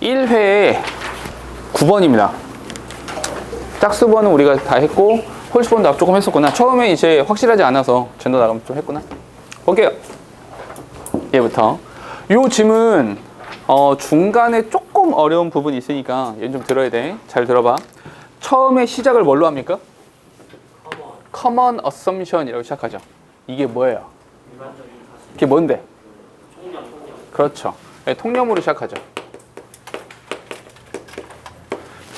1회에 9번입니다. 짝수번은 우리가 다 했고 홀수번도 앞 조금 했었구나. 처음에 이제 확실하지 않아서 젠더 나가면 좀 했구나. 볼게요. 얘부터. 요 짐은 중간에 조금 어려운 부분이 있으니까 얘는 좀 들어야 돼. 잘 들어봐. 처음에 시작을 뭘로 합니까? Common Assumption이라고 시작하죠. 이게 뭐예요? 이게 뭔데? 그렇죠. 네, 통념으로 시작하죠.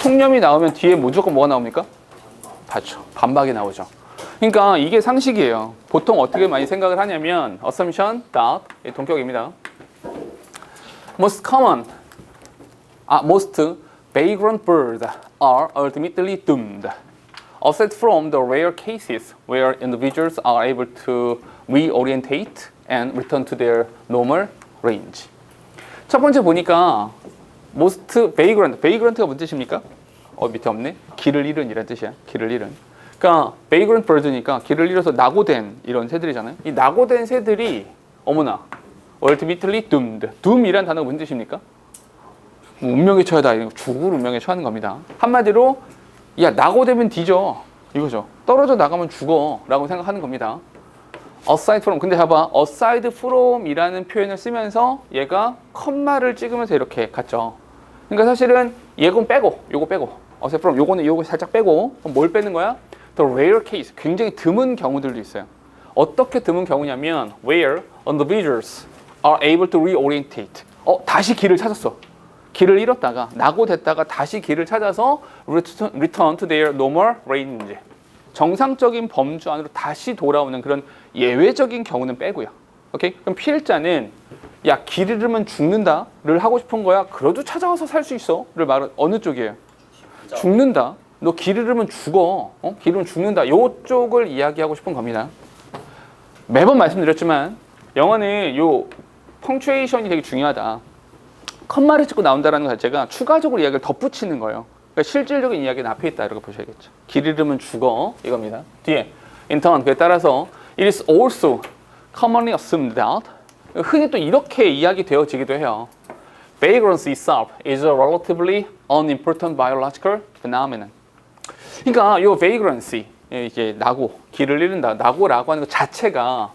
통념이 나오면 뒤에 무조건 뭐가 나옵니까? 맞죠. 반박이 나오죠. 그러니까 이게 상식이에요. 보통 어떻게 많이 생각을 하냐면 assumption, that, 동격입니다. most vagrant birds are ultimately doomed. Aside from the rare cases where individuals are able to reorientate and return to their normal range. 첫 번째 보니까 most vagrant가 무슨 뜻입니까? 밑에 없네. 길을 잃은 이란 뜻이야. 길을 잃은. 그러니까 vagrant birds니까 길을 잃어서 낙오된 이런 새들이잖아요. 이 낙오된 새들이 어머나 ultimately doomed. doom이란 단어가 무슨 뜻입니까? 운명에 처하다. 죽을 운명에 처하는 겁니다. 한마디로 야 낙오되면 뒤져 이거죠. 떨어져 나가면 죽어 라고 생각하는 겁니다. aside from. 근데 봐봐. aside from 이라는 표현을 쓰면서 얘가 컴마를 찍으면서 이렇게 갔죠. 그러니까 사실은 얘건 빼고 요거 빼고 aside from 요거는 요거 살짝 빼고 그럼 뭘 빼는 거야? The rare case. 굉장히 드문 경우들도 있어요. 어떻게 드문 경우냐면 where individuals are able to reorientate. 다시 길을 찾았어. 길을 잃었다가 낙오됐다가 다시 길을 찾아서 return to their normal range. 정상적인 범주 안으로 다시 돌아오는 그런 예외적인 경우는 빼고요. 오케이? 그럼 피해자는 야, 길 잃으면 죽는다를 하고 싶은 거야. 그래도 찾아와서 살 수 있어를 말은 어느 쪽이에요? 진짜? 죽는다. 너 길 잃으면 죽어. 길 잃으면 죽는다. 요쪽을 이야기하고 싶은 겁니다. 매번 말씀드렸지만 영어는 요 펑츄에이션이 되게 중요하다. 컴마를 찍고 나온다는 것 자체가 추가적으로 이야기를 덧붙이는 거예요. 그러니까 실질적인 이야기는 앞에 있다 이렇게 보셔야겠죠. 길 잃으면 죽어 이겁니다. 뒤에 in turn 그에 따라서 it is also commonly assumed that 흔히 또 이렇게 이야기되어지기도 해요. Vagrancy itself is a relatively unimportant biological phenomenon. 그러니까 이 vagrancy 이게 낙오 길을 잃는다 낙오라고 하는 것 자체가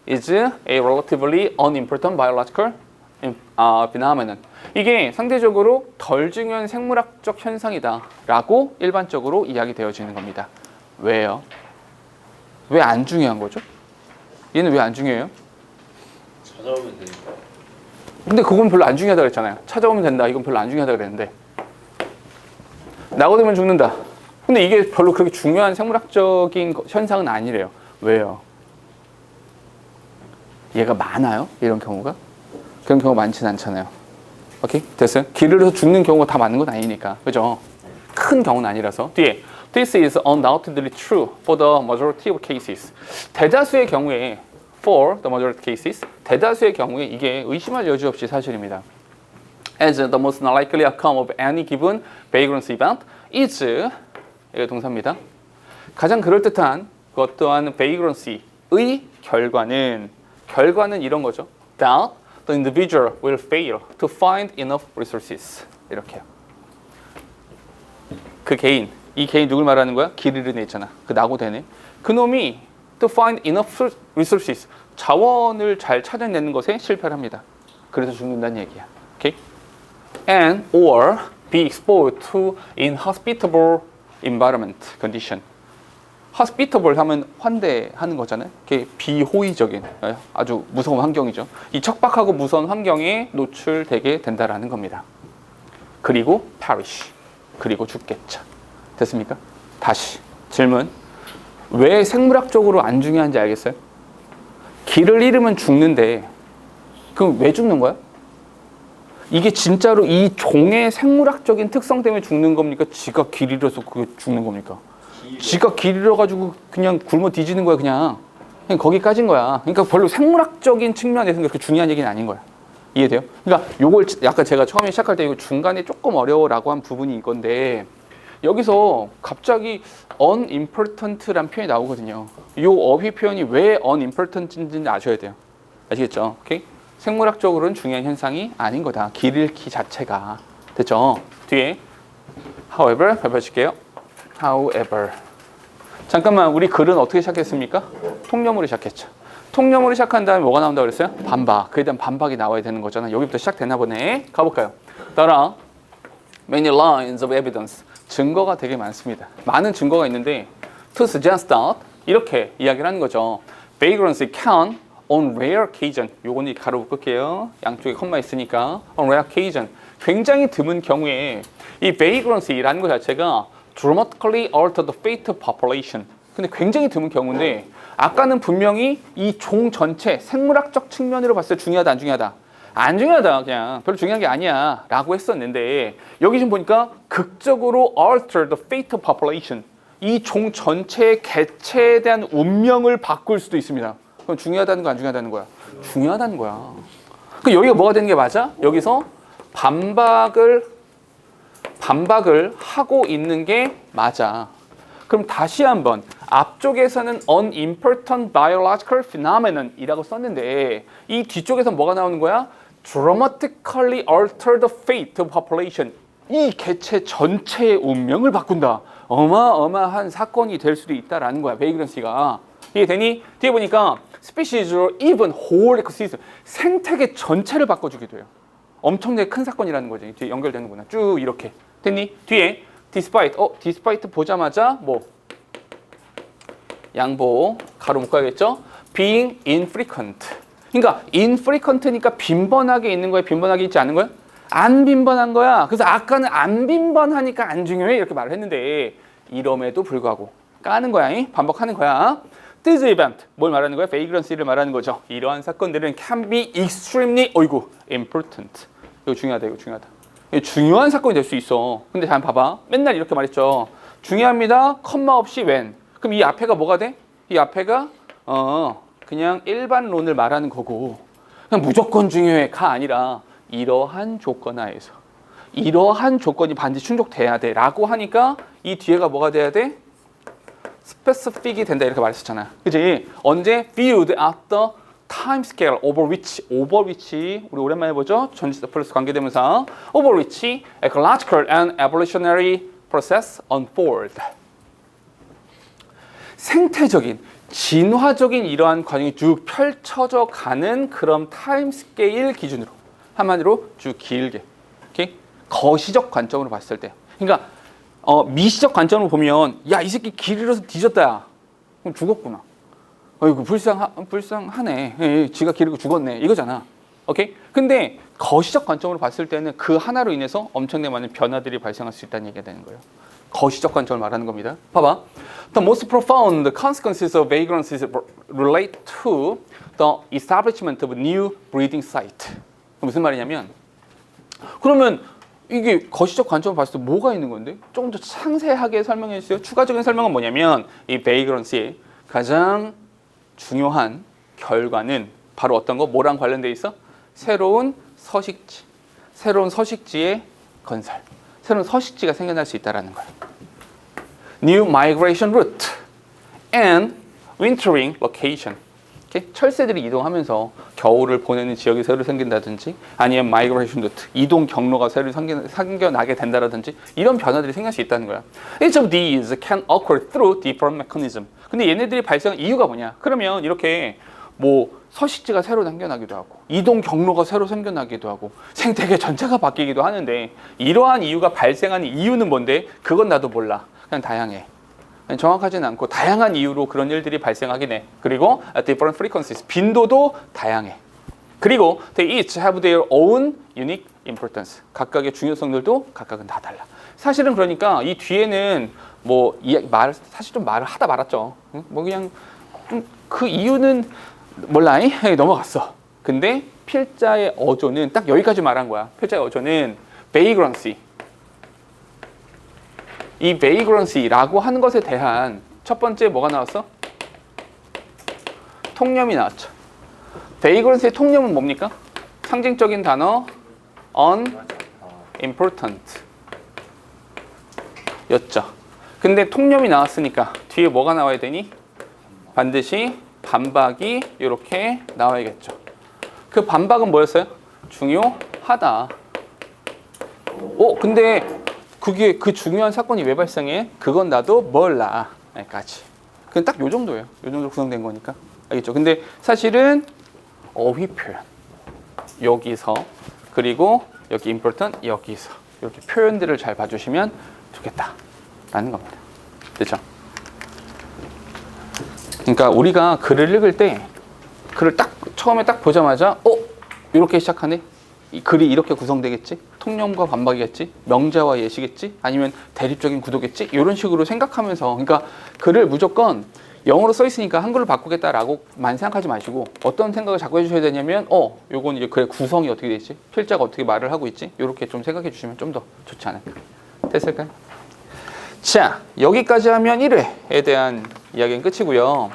is a relatively unimportant biological phenomenon. 이게 상대적으로 덜 중요한 생물학적 현상이다 라고 일반적으로 이야기되어지는 겁니다. 왜요? 왜 안 중요한 거죠? 얘는 왜 안 중요해요? 찾아오면 되니까. 근데 그건 별로 안 중요하다고 그랬잖아요. 찾아오면 된다. 이건 별로 안 중요하다고 그랬는데 낙오되면 죽는다. 근데 이게 별로 그렇게 중요한 생물학적인 현상은 아니래요. 왜요? 얘가 많아요? 이런 경우가? 그런 경우가 많지는 않잖아요. 오케이? 됐어요? 길을 잃어서 죽는 경우가 다 맞는 건 아니니까. 그죠? 큰 경우는 아니라서. 뒤에 This is undoubtedly true for the majority of cases. 대다수의 경우에 for the majority cases 대다수의 경우에 이게 의심할 여지 없이 사실입니다. As the most likely outcome of any given vagrancy event is 이게 동사입니다. 가장 그럴듯한 그 어떠한 vagrancy의 결과는 이런 거죠. That the individual will fail to find enough resources. 이렇게요. 그 개인, 이 개인 누굴 말하는 거야? 길 잃은 애 있잖아. 그 낙오되네. 그 놈이 to find enough resources. 자원을 잘 찾아내는 것에 실패를 합니다. 그래서 죽는다는 얘기야. 오케이? And or be exposed to inhospitable environment condition. hospitable 하면 환대하는 거잖아요. 그게 비호의적인 아주 무서운 환경이죠. 이 척박하고 무서운 환경에 노출되게 된다라는 겁니다. 그리고 perish. 그리고 죽겠죠. 됐습니까? 다시 질문. 왜 생물학적으로 안 중요한지 알겠어요? 길을 잃으면 죽는데 그럼 왜 죽는 거야? 이게 진짜로 이 종의 생물학적인 특성 때문에 죽는 겁니까? 지가 길 잃어서 그게 죽는 겁니까? 지가 길 잃어가지고 그냥 굶어 뒤지는 거야 그냥 거기까지인 거야. 그러니까 별로 생물학적인 측면에서는 그렇게 중요한 얘기는 아닌 거야. 이해돼요? 그러니까 요걸 약간 제가 처음에 시작할 때 이거 중간에 조금 어려워라고 한 부분이 이건데 여기서 갑자기 unimportant란 표현이 나오거든요. 이 어휘 표현이 왜 unimportant인지 아셔야 돼요. 아시겠죠? 오케이? 생물학적으로는 중요한 현상이 아닌 거다. 길 잃기 자체가. 됐죠? 뒤에 however 밟아줄게요. however. 잠깐만, 우리 글은 어떻게 시작했습니까? 통념으로 시작했죠. 통념으로 시작한 다음에 뭐가 나온다고 그랬어요? 반박. 그에 대한 반박이 나와야 되는 거잖아. 여기부터 시작되나 보네. 가볼까요? 따라 many lines of evidence. 증거가 되게 많습니다. 많은 증거가 있는데 to suggest that 이렇게 이야기를 하는 거죠. vagrancy can on rare occasion. 요거는 가로 묶을게요. 양쪽에 컴마 있으니까 on rare occasion. 굉장히 드문 경우에 이 vagrancy라는 것 자체가 dramatically alter the fate of population. 근데 굉장히 드문 경우인데 아까는 분명히 이 종 전체 생물학적 측면으로 봤을 때 중요하다 안 중요하다? 안 중요하다. 그냥 별로 중요한 게 아니야 라고 했었는데 여기 좀 보니까 극적으로 alter the fate of population. 이 종 전체의 개체에 대한 운명을 바꿀 수도 있습니다. 그럼 중요하다는 거 안 중요하다는 거야? 중요하다는 거야. 그 여기가 뭐가 되는 게 맞아? 여기서 반박을 하고 있는 게 맞아. 그럼 다시 한번 앞쪽에서는 unimportant biological phenomenon 이라고 썼는데 이 뒤쪽에서 뭐가 나오는 거야? dramatically alter the fate of population. 이 개체 전체의 운명을 바꾼다. 어마어마한 사건이 될 수도 있다라는 거야. 베이그런시가. 이게 되니? 뒤에 보니까 species or even whole ecosystem. 생태계 전체를 바꿔주기도 해요. 엄청나게 큰 사건이라는 거죠. 뒤에 연결되는구나. 쭉 이렇게. 됐니? 뒤에 despite. despite 보자마자 뭐 양보 가로 묶어야겠죠? being infrequent. 그러니까 infrequent니까 빈번하게 있는 거야, 빈번하게 있지 않은 거야? 안 빈번한 거야. 그래서 아까는 안 빈번하니까 안 중요해 이렇게 말을 했는데 이럼에도 불구하고 까는 거야, 반복하는 거야. This event 뭘 말하는 거야? vagrancy를 말하는 거죠. 이러한 사건들은 can be extremely important. 이거 중요하다, 이거 중요하다. 이거 중요한 사건이 될 수 있어. 근데 잘 봐봐. 맨날 이렇게 말했죠. 중요합니다. 컴마 없이 when. 그럼 이 앞에가 뭐가 돼? 이 앞에가 그냥 일반론을 말하는 거고 그냥 무조건 중요해가 아니라 이러한 조건 하에서 이러한 조건이 반드시 충족돼야 돼 라고 하니까 이 뒤에가 뭐가 돼야 돼? specific이 된다 이렇게 말했었잖아. 그치? 언제? viewed at the time scale over which 우리 오랜만에 보죠? 전치사 플러스 관계대명사 over which ecological and evolutionary process unfold. 생태적인, 진화적인 이러한 과정이 쭉 펼쳐져 가는 그런 타임 스케일 기준으로 한마디로 쭉 길게 이렇게 거시적 관점으로 봤을 때 그러니까 미시적 관점으로 보면 야, 이 새끼 길 잃어서 뒤졌다 야. 그럼 죽었구나. 어이구 불쌍하네. 지가 길 잃고 죽었네. 이거잖아. 오케이? 근데 거시적 관점으로 봤을 때는 그 하나로 인해서 엄청나게 많은 변화들이 발생할 수 있다는 얘기가 되는 거예요. 거시적 관점을 말하는 겁니다. 봐봐. The most profound consequences of vagrancy relate to the establishment of a new breeding site. 무슨 말이냐면 그러면 이게 거시적 관점을 봤을 때 뭐가 있는 건데? 조금 더 상세하게 설명해 주세요. 추가적인 설명은 뭐냐면 이 vagrancy의 가장 중요한 결과는 바로 어떤 거? 뭐랑 관련돼 있어? 새로운 서식지의 건설. 새로운 서식지가 생겨날 수 있다는 거예요. New migration route and wintering location. 이렇게 철새들이 이동하면서 겨울을 보내는 지역이 새로 생긴다든지 아니면 migration route, 이동 경로가 새로 생겨나게 된다든지 이런 변화들이 생길 수 있다는 거야. Each of these can occur through different mechanism. 근데 얘네들이 발생한 이유가 뭐냐? 그러면 이렇게 뭐 서식지가 새로 생겨나기도 하고 이동 경로가 새로 생겨나기도 하고 생태계 전체가 바뀌기도 하는데 이러한 이유가 발생하는 이유는 뭔데? 그건 나도 몰라. 그냥 다양해. 그냥 정확하지는 않고 다양한 이유로 그런 일들이 발생하긴 해. 그리고 different frequencies, 빈도도 다양해. 그리고 they each have their own unique importance. 각각의 중요성들도 각각은 다 달라. 사실은 그러니까 이 뒤에는 뭐 사실 좀 말을 하다 말았죠. 뭐 그냥 그 이유는 몰라잉? 넘어갔어. 근데 필자의 어조는 딱 여기까지 말한 거야. 필자의 어조는 vagrancy. 이 vagrancy라고 하는 것에 대한 첫 번째 뭐가 나왔어? 통념이 나왔죠. vagrancy의 통념은 뭡니까? 상징적인 단어 unimportant 였죠. 근데 통념이 나왔으니까 뒤에 뭐가 나와야 되니? 반드시 반박이 이렇게 나와야겠죠. 그 반박은 뭐였어요? 중요하다. 근데 그게 그 중요한 사건이 왜 발생해? 그건 나도 몰라. 여기까지. 그냥 딱 요 정도예요. 요 정도로 구성된 거니까. 알겠죠? 근데 사실은 어휘 표현. 여기서 그리고 여기 important 여기서 이렇게 표현들을 잘 봐주시면 좋겠다라는 겁니다. 됐죠? 그러니까 우리가 글을 읽을 때 글을 딱 처음에 딱 보자마자 이렇게 시작하네. 이 글이 이렇게 구성되겠지? 통념과 반박이겠지? 명제와 예시겠지? 아니면 대립적인 구도겠지? 이런 식으로 생각하면서 그러니까 글을 무조건 영어로 써 있으니까 한글로 바꾸겠다라고만 생각하지 마시고 어떤 생각을 자꾸 해주셔야 되냐면 요건 이제 글의 구성이 어떻게 돼 있지? 필자가 어떻게 말을 하고 있지? 이렇게 좀 생각해 주시면 좀 더 좋지 않을까? 됐을까요? 자, 여기까지 하면 1회에 대한 이야기는 끝이고요.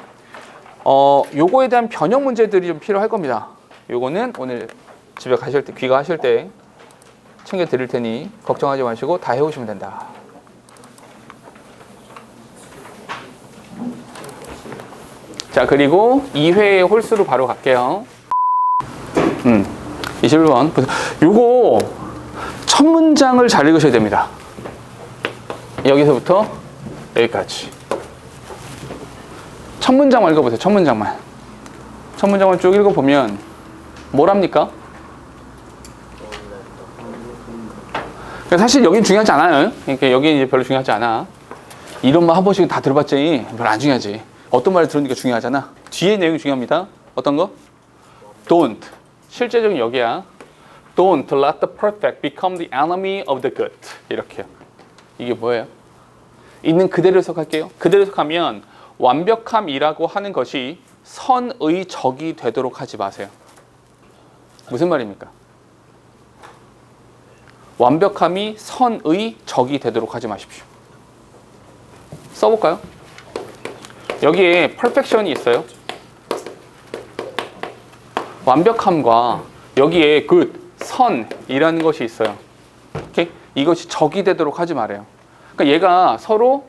요거에 대한 변형 문제들이 좀 필요할 겁니다. 요거는 오늘 집에 가실 때, 귀가하실 때 챙겨 드릴 테니 걱정하지 마시고 다 해오시면 된다. 자, 그리고 2회의 홀수로 바로 갈게요. 21번. 요거 첫 문장을 잘 읽으셔야 됩니다. 여기서부터 여기까지. 첫 문장만 읽어보세요. 첫 문장만. 첫 문장만 쭉 읽어보면 뭐랍니까? 사실 여긴 중요하지 않아요. 그러니까 여기는 이제 별로 중요하지 않아. 이런 말 한 번씩은 다 들어봤지. 별로 안 중요하지. 어떤 말을 들으니까 중요하잖아. 뒤에 내용이 중요합니다. 어떤 거? Don't. 실제적인 여기야. Don't let the perfect become the enemy of the good. 이렇게요. 이게 뭐예요? 있는 그대로 해석할게요. 그대로 해석하면 완벽함이라고 하는 것이 선의 적이 되도록 하지 마세요. 무슨 말입니까? 완벽함이 선의 적이 되도록 하지 마십시오. 써볼까요? 여기에 perfection이 있어요. 완벽함과 여기에 good, 선이라는 것이 있어요. 오케이? 이것이 적이 되도록 하지 말아요. 그러니까 얘가 서로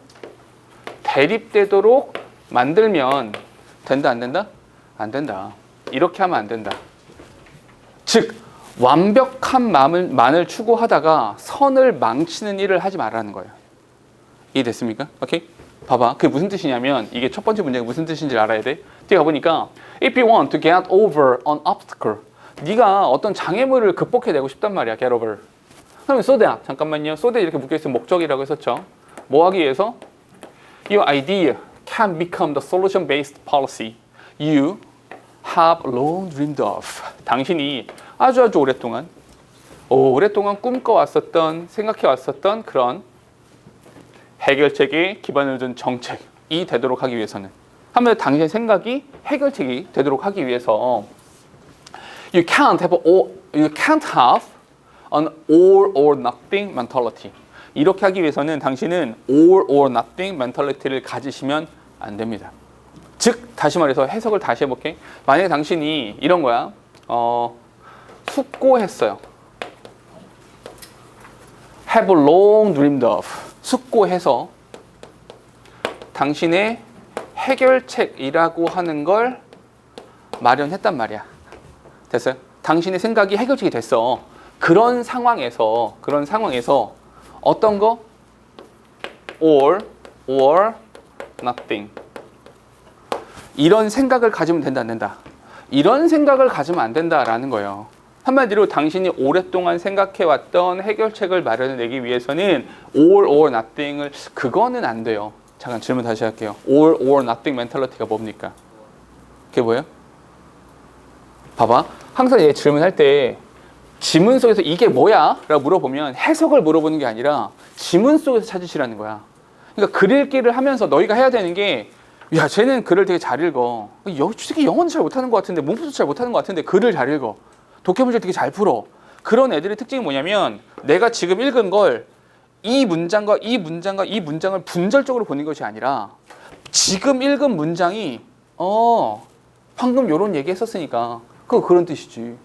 대립되도록 만들면 된다, 안 된다? 안 된다. 이렇게 하면 안 된다. 즉, 완벽함만을 추구하다가 선을 망치는 일을 하지 말라는 거예요. 이해됐습니까? 오케이? 봐봐. 그게 무슨 뜻이냐면 이게 첫 번째 문제가 무슨 뜻인지 알아야 돼. 뒤에 가보니까 If you want to get over an obstacle, 네가 어떤 장애물을 극복해내고 싶단 말이야. Get over. 그러면 so that, 잠깐만요. so that 이렇게 묶여있으면 목적이라고 했었죠. 뭐 하기 위해서? Your idea can become the solution-based policy you have long dreamed of. 당신이 아주 오랫동안 꿈꿔왔었던, 생각해왔었던 그런 해결책에 기반을 둔 정책이 되도록 하기 위해서는 한마디로 당신의 생각이 해결책이 되도록 하기 위해서 you can't have an all or nothing mentality. 이렇게 하기 위해서는 당신은 all or nothing mentality를 가지시면 안 됩니다. 즉, 다시 말해서 해석을 다시 해볼게. 만약에 당신이 이런 거야. 숙고했어요. have long dreamed of. 숙고해서 당신의 해결책이라고 하는 걸 마련했단 말이야. 됐어요? 당신의 생각이 해결책이 됐어. 그런 상황에서 어떤 거? all or nothing. 이런 생각을 가지면 된다, 안 된다? 이런 생각을 가지면 안 된다라는 거예요. 한마디로 당신이 오랫동안 생각해왔던 해결책을 마련해내기 위해서는 all or nothing을 그거는 안 돼요. 잠깐 질문 다시 할게요. all or nothing 멘탈리티가 뭡니까? 그게 뭐예요? 봐봐. 항상 얘 질문할 때 지문 속에서 이게 뭐야? 라고 물어보면 해석을 물어보는 게 아니라 지문 속에서 찾으시라는 거야. 그러니까 글 읽기를 하면서 너희가 해야 되는 게 야, 쟤는 글을 되게 잘 읽어. 솔직히 영어는 잘 못하는 것 같은데 문법도 잘 못하는 것 같은데 글을 잘 읽어. 독해 문제를 되게 잘 풀어. 그런 애들의 특징이 뭐냐면 내가 지금 읽은 걸 이 문장과 이 문장과 이 문장을 분절적으로 보는 것이 아니라 지금 읽은 문장이 방금 요런 얘기 했었으니까 그런 뜻이지.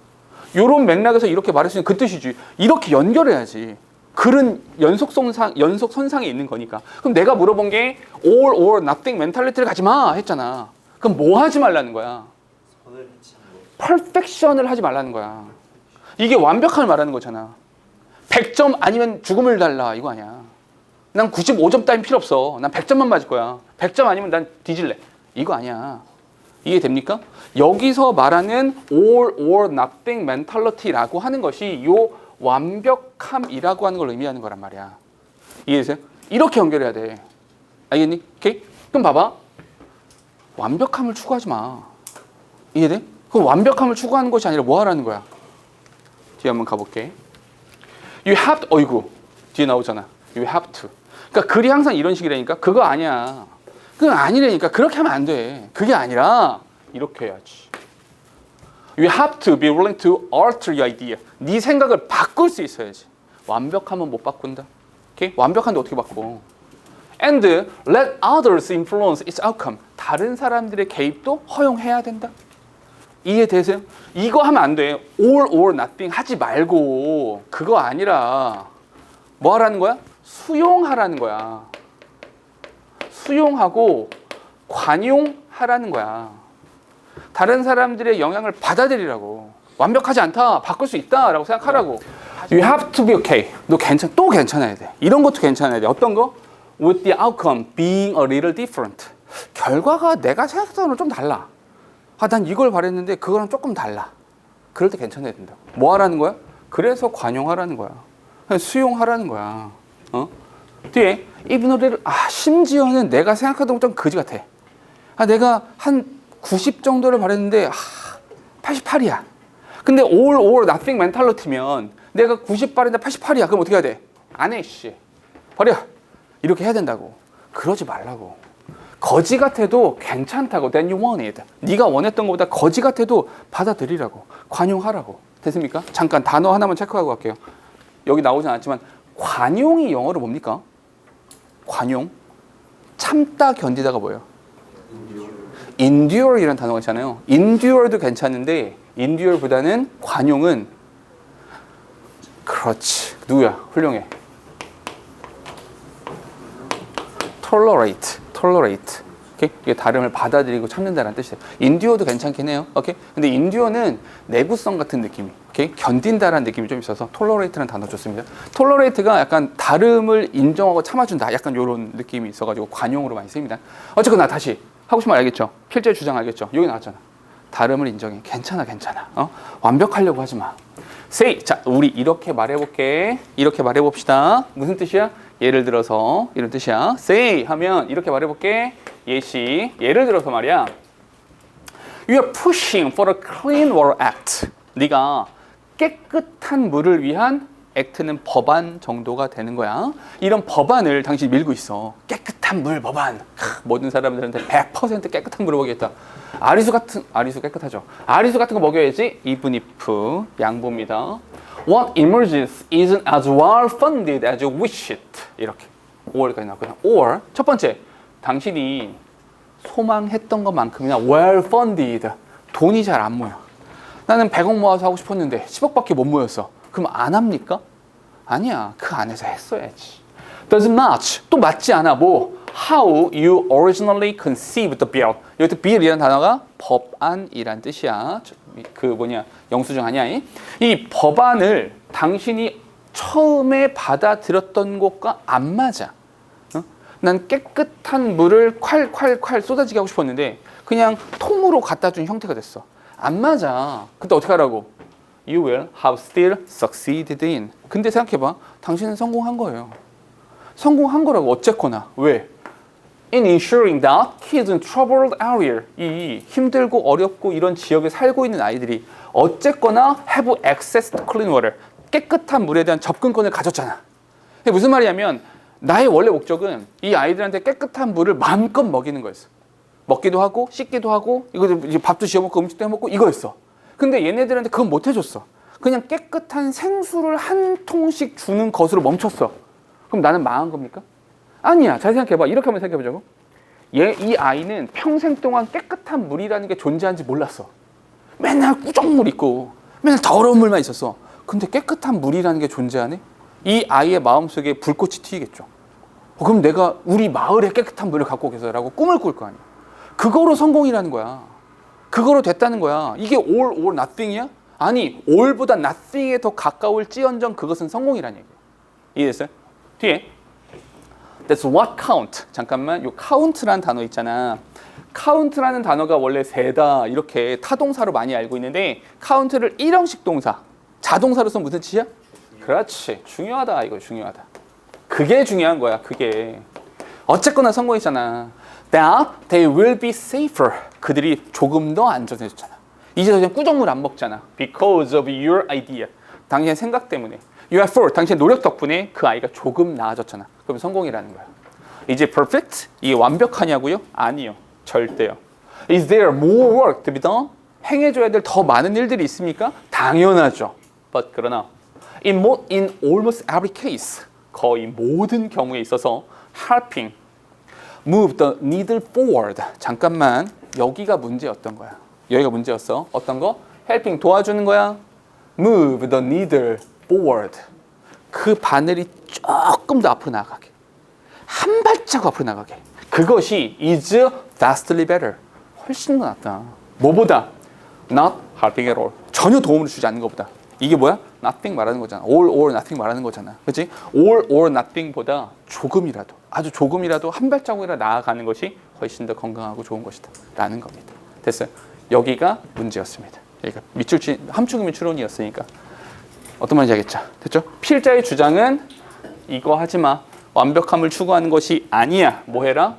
요런 맥락에서 이렇게 말했으니 그 뜻이지. 이렇게 연결해야지. 글은 연속선상에 있는 거니까. 그럼 내가 물어본 게 all or nothing 멘탈리티를 가지 마 했잖아. 그럼 뭐 하지 말라는 거야? 퍼펙션을 하지 말라는 거야. 이게 완벽함을 말하는 거잖아. 100점 아니면 죽음을 달라 이거 아니야. 난 95점 따윈 필요 없어. 난 100점만 맞을 거야. 100점 아니면 난 뒤질래. 이거 아니야. 이해됩니까? 여기서 말하는 all or nothing mentality라고 하는 것이 요 완벽함이라고 하는 걸 의미하는 거란 말이야. 이해되세요? 이렇게 연결해야 돼. 알겠니? 오케이? 그럼 봐봐. 완벽함을 추구하지 마. 이해돼? 그 완벽함을 추구하는 것이 아니라 뭐 하라는 거야? 뒤에 한번 가볼게. You have to, 어이구. 뒤에 나오잖아. You have to. 그러니까 글이 항상 이런 식이라니까 그거 아니야. 그건 아니라니까 그렇게 하면 안 돼. 그게 아니라 이렇게 해야지. You have to be willing to alter your idea. 네 생각을 바꿀 수 있어야지. 완벽하면 못 바꾼다. 오케이? 완벽한데 어떻게 바꿔? And let others influence its outcome. 다른 사람들의 개입도 허용해야 된다. 이해되세요? 이거 하면 안 돼. all or nothing 하지 말고 그거 아니라 뭐 하라는 거야? 수용하라는 거야. 수용하고 관용하라는 거야. 다른 사람들의 영향을 받아들이라고. 완벽하지 않다. 바꿀 수 있다라고 생각하라고. You have to be okay. 너 또 괜찮아야 돼. 이런 것도 괜찮아야 돼. 어떤 거? With the outcome being a little different. 결과가 내가 생각했던 거랑 좀 달라. 아, 난 이걸 바랬는데 그거랑 조금 달라. 그럴 때 괜찮아야 된다고. 뭐 하라는 거야? 그래서 관용하라는 거야. 수용하라는 거야. 어? 뒤에 even a little, 심지어는 내가 생각하던 것좀 거지 같아. 내가 한 90 정도를 바랬는데 88이야. 근데 all or nothing mentality면 내가 90 바랬는데 88이야. 그럼 어떻게 해야 돼? 안 해, 씨. 버려. 이렇게 해야 된다고. 그러지 말라고. 거지 같아도 괜찮다고. Then you want it. 네가 원했던 것보다 거지 같아도 받아들이라고. 관용하라고. 됐습니까? 잠깐 단어 하나만 체크하고 갈게요. 여기 나오진 않았지만 관용이 영어로 뭡니까? 관용. 참다 견디다가 뭐예요? endure이라는 단어가 있잖아요. endure도 괜찮은데 endure보다는 관용은 그렇지. 누구야? 훌륭해. tolerate. 오케이? 이게 다름을 받아들이고 참는다는 뜻이에요. endure도 괜찮긴 해요. 오케이? 근데 endure는 내구성 같은 느낌이. 오케이? 견딘다라는 느낌이 좀 있어서 tolerate라는 단어 좋습니다. tolerate가 약간 다름을 인정하고 참아준다. 약간 이런 느낌이 있어가지고 관용으로 많이 쓰입니다. 어쨌거나 다시 하고 싶은 말 알겠죠? 필제 주장 알겠죠? 여기 나왔잖아. 다름을 인정해. 괜찮아. 완벽하려고 하지 마. say. 자, 우리 이렇게 말해볼게. 이렇게 말해봅시다. 무슨 뜻이야? 예를 들어서 이런 뜻이야. say 하면 이렇게 말해볼게. 예시. 예를 들어서 말이야. You are pushing for a clean water act. 네가 깨끗한 물을 위한 act는 법안 정도가 되는 거야. 이런 법안을 당신이 밀고 있어. 깨끗한 물 법안. 모든 사람들한테 100% 깨끗한 물을 먹이겠다. 아리수 깨끗하죠. 아리수 같은 거 먹여야지. even if 양보입니다. What emerges isn't as well funded as you wish it. 이렇게. or까지 나왔거든. or 첫 번째, 당신이 소망했던 것만큼이나 well funded. 돈이 잘 안 모여. 나는 100억 모아서 하고 싶었는데 10억밖에 못 모였어. 그럼 안 합니까? 아니야. 그 안에서 했어야지. Does match. 또 맞지 않아. 뭐? How you originally conceived the bill. 여기 bill이라는 단어가 법안이란 뜻이야. 영수증 아니야? 이 법안을 당신이 처음에 받아들였던 것과 안 맞아. 난 깨끗한 물을 콸콸콸 쏟아지게 하고 싶었는데 그냥 통으로 갖다 준 형태가 됐어. 안 맞아. 그때 어떻게 하라고? You will have still succeeded in. 근데 생각해봐. 당신은 성공한 거예요. 성공한 거라고 어쨌거나. 왜? In ensuring that kids in troubled area, 이 힘들고 어렵고 이런 지역에 살고 있는 아이들이 어쨌거나 have access to clean water. 깨끗한 물에 대한 접근권을 가졌잖아. 이게 무슨 말이냐면 나의 원래 목적은 이 아이들한테 깨끗한 물을 마음껏 먹이는 거였어. 먹기도 하고 씻기도 하고 이거 밥도 지어 먹고 음식도 해 먹고 이거였어. 근데 얘네들한테 그건 못 해줬어. 그냥 깨끗한 생수를 한 통씩 주는 것으로 멈췄어. 그럼 나는 망한 겁니까? 아니야. 잘 생각해봐. 이렇게 한번 생각해보자고. 이 아이는 평생 동안 깨끗한 물이라는 게 존재하는지 몰랐어. 맨날 꾸정물 있고 맨날 더러운 물만 있었어. 근데 깨끗한 물이라는 게 존재하네? 이 아이의 마음속에 불꽃이 튀겠죠. 그럼 내가 우리 마을에 깨끗한 물을 갖고 오겠어라고 꿈을 꿀 거 아니야. 그거로 성공이라는 거야. 그거로 됐다는 거야. 이게 all or nothing이야? 아니 all보다 nothing에 더 가까울지언정 그것은 성공이라는 얘기예요. 이해됐어요? 뒤에 That's what count. 잠깐만, 요 count라는 단어 있잖아. count라는 단어가 원래 세다 이렇게 타동사로 많이 알고 있는데 count를 일형식 동사, 자동사로 쓰면 무슨 뜻이야? 그렇지, 중요하다. 이거 중요하다. 그게 중요한 거야. 그게 어쨌거나 성공이잖아. That they will be safer. 그들이 조금 더 안전해졌잖아. 이제 더 이상 꾸정물 안 먹잖아. Because of your idea. 당신의 생각 때문에. Your effort. 당신의 노력 덕분에 그 아이가 조금 나아졌잖아. 그럼 성공이라는 거야. 이제 perfect? 이게 완벽하냐고요? 아니요. 절대요. Is there more work to be done? 행해줘야 될 더 많은 일들이 있습니까? 당연하죠. But 그러나 in almost every case, 거의 모든 경우에 있어서 helping, move the needle forward. 잠깐만, 여기가 문제였던 거야. 여기가 문제였어. 어떤 거? helping, 도와주는 거야. move the needle forward. 그 바늘이 조금 더 앞으로 나가게. 한 발자국 앞으로 나가게. 그것이 is vastly better. 훨씬 더 낫다. 뭐보다? Not helping at all. 전혀 도움을 주지 않는 것보다. 이게 뭐야? Nothing 말하는 거잖아. All or nothing 말하는 거잖아. 그렇지? All or nothing보다 조금이라도, 아주 조금이라도 한 발자국이라도 나아가는 것이 훨씬 더 건강하고 좋은 것이다. 라는 겁니다. 됐어요? 여기가 문제였습니다. 여기가 함축이면 추론이었으니까. 어떤 말인지 알겠죠? 됐죠? 필자의 주장은 이거 하지 마. 완벽함을 추구하는 것이 아니야. 뭐 해라?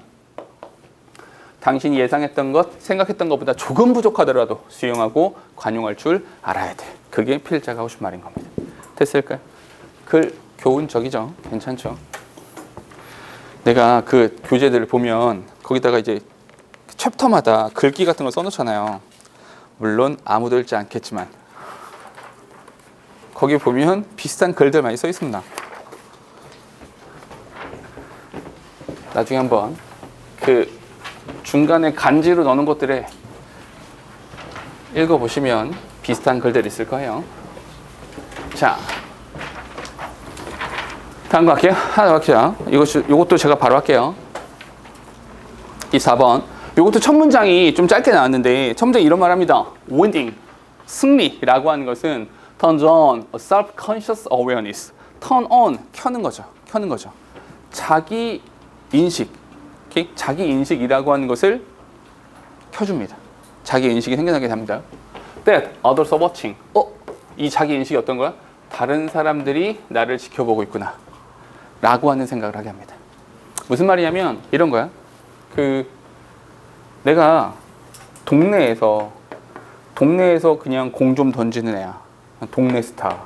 당신이 예상했던 것, 생각했던 것보다 조금 부족하더라도 수용하고 관용할 줄 알아야 돼. 그게 필자가 하고 싶은 말인 겁니다. 됐을까요? 글 교훈적이죠. 괜찮죠? 내가 그 교재들을 보면 거기다가 이제 챕터마다 글귀 같은 걸 써놓잖아요. 물론 아무도 읽지 않겠지만 거기 보면 비슷한 글들 많이 써 있습니다. 나중에 한번 그 중간에 간지로 넣는 것들에 읽어보시면 비슷한 글들이 있을 거예요. 자, 다음 거 할게요. 하나 더 할게요. 이것도 제가 바로 할게요. 이 4번. 이것도 첫 문장이 좀 짧게 나왔는데 첫 문장이 이런 말 합니다. winning, 승리라고 하는 것은 turns on a self-conscious awareness. turn on, 켜는 거죠. 켜는 거죠. 자기 인식, okay? 자기 인식이라고 하는 것을 켜줍니다. 자기 인식이 생겨나게 합니다. That others are watching. 이 자기 인식이 어떤 거야? 다른 사람들이 나를 지켜보고 있구나. 라고 하는 생각을 하게 합니다. 무슨 말이냐면 이런 거야. 내가 동네에서 그냥 공 좀 던지는 애야. 동네 스타.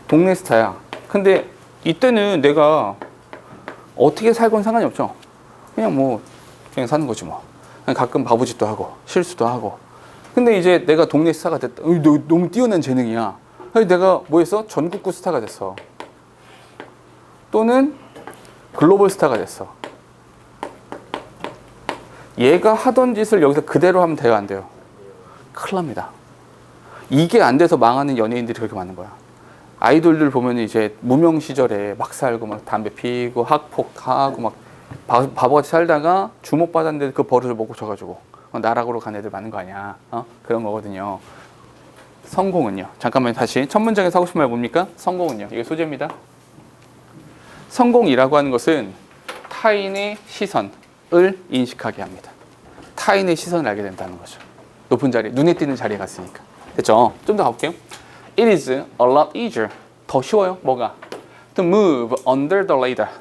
동네 스타야. 근데 이때는 내가 어떻게 살건 상관이 없죠. 그냥 사는 거지 뭐. 가끔 바보짓도 하고 실수도 하고. 근데 이제 내가 동네 스타가 됐다. 너무 뛰어난 재능이야. 내가 뭐 했어? 전국구 스타가 됐어. 또는 글로벌 스타가 됐어. 얘가 하던 짓을 여기서 그대로 하면 돼요, 안 돼요? 큰일 납니다. 이게 안 돼서 망하는 연예인들이 그렇게 많은 거야. 아이돌들 보면 이제 무명 시절에 막 살고 막 담배 피고 학폭하고 막 바보같이 살다가 주목받았는데 그 버릇을 못 고쳐가지고 나락으로 간 애들 많은 거 아니야. 그런 거거든요. 성공은요. 잠깐만 다시 첫 문장에서 하고 싶은 말 뭡니까? 성공은요. 이게 소재입니다. 성공이라고 하는 것은 타인의 시선을 인식하게 합니다. 타인의 시선을 알게 된다는 거죠. 높은 자리, 눈에 띄는 자리에 갔으니까. 됐죠? 좀 더 가볼게요. It is a lot easier. 더 쉬워요. 뭐가? To move under the radar.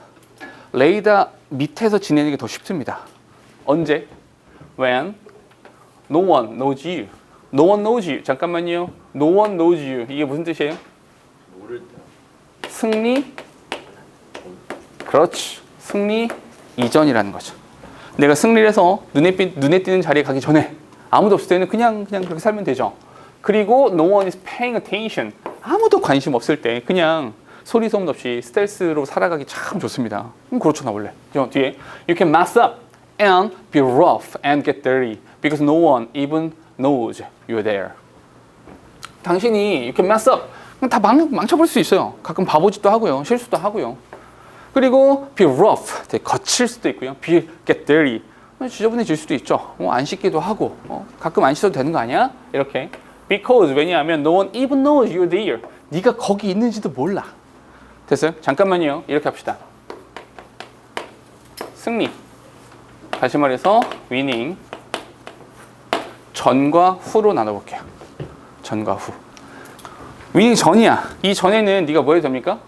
레이더 밑에서 지내는 게 더 쉽습니다. 언제? When no one knows you. No one knows you. 잠깐만요. No one knows you. 이게 무슨 뜻이에요? 모를 때. 승리. 그렇지. 승리 이전이라는 거죠. 내가 승리를 해서 눈에 띄는 자리에 가기 전에 아무도 없을 때는 그냥 그렇게 살면 되죠. 그리고 no one is paying attention. 아무도 관심 없을 때 그냥 소리 소문 없이 스텔스로 살아가기 참 좋습니다. 그렇잖아 원래. 뒤에 you can mess up and be rough and get dirty because no one even knows you're there. 당신이 you can mess up. 다 망쳐버릴 수 있어요. 가끔 바보짓도 하고요. 실수도 하고요. 그리고 be rough. 되게 거칠 수도 있고요. be get dirty. 지저분해질 수도 있죠. 안 씻기도 하고 가끔 안 씻어도 되는 거 아니야? 이렇게 Because 왜냐하면 no one even knows you're there. 네가 거기 있는지도 몰라. 됐어요? 잠깐만요. 이렇게 합시다. 승리. 다시 말해서 winning. 전과 후로 나눠볼게요. 전과 후. winning 전이야. 이 전에는 네가 뭐 해도 됩니까?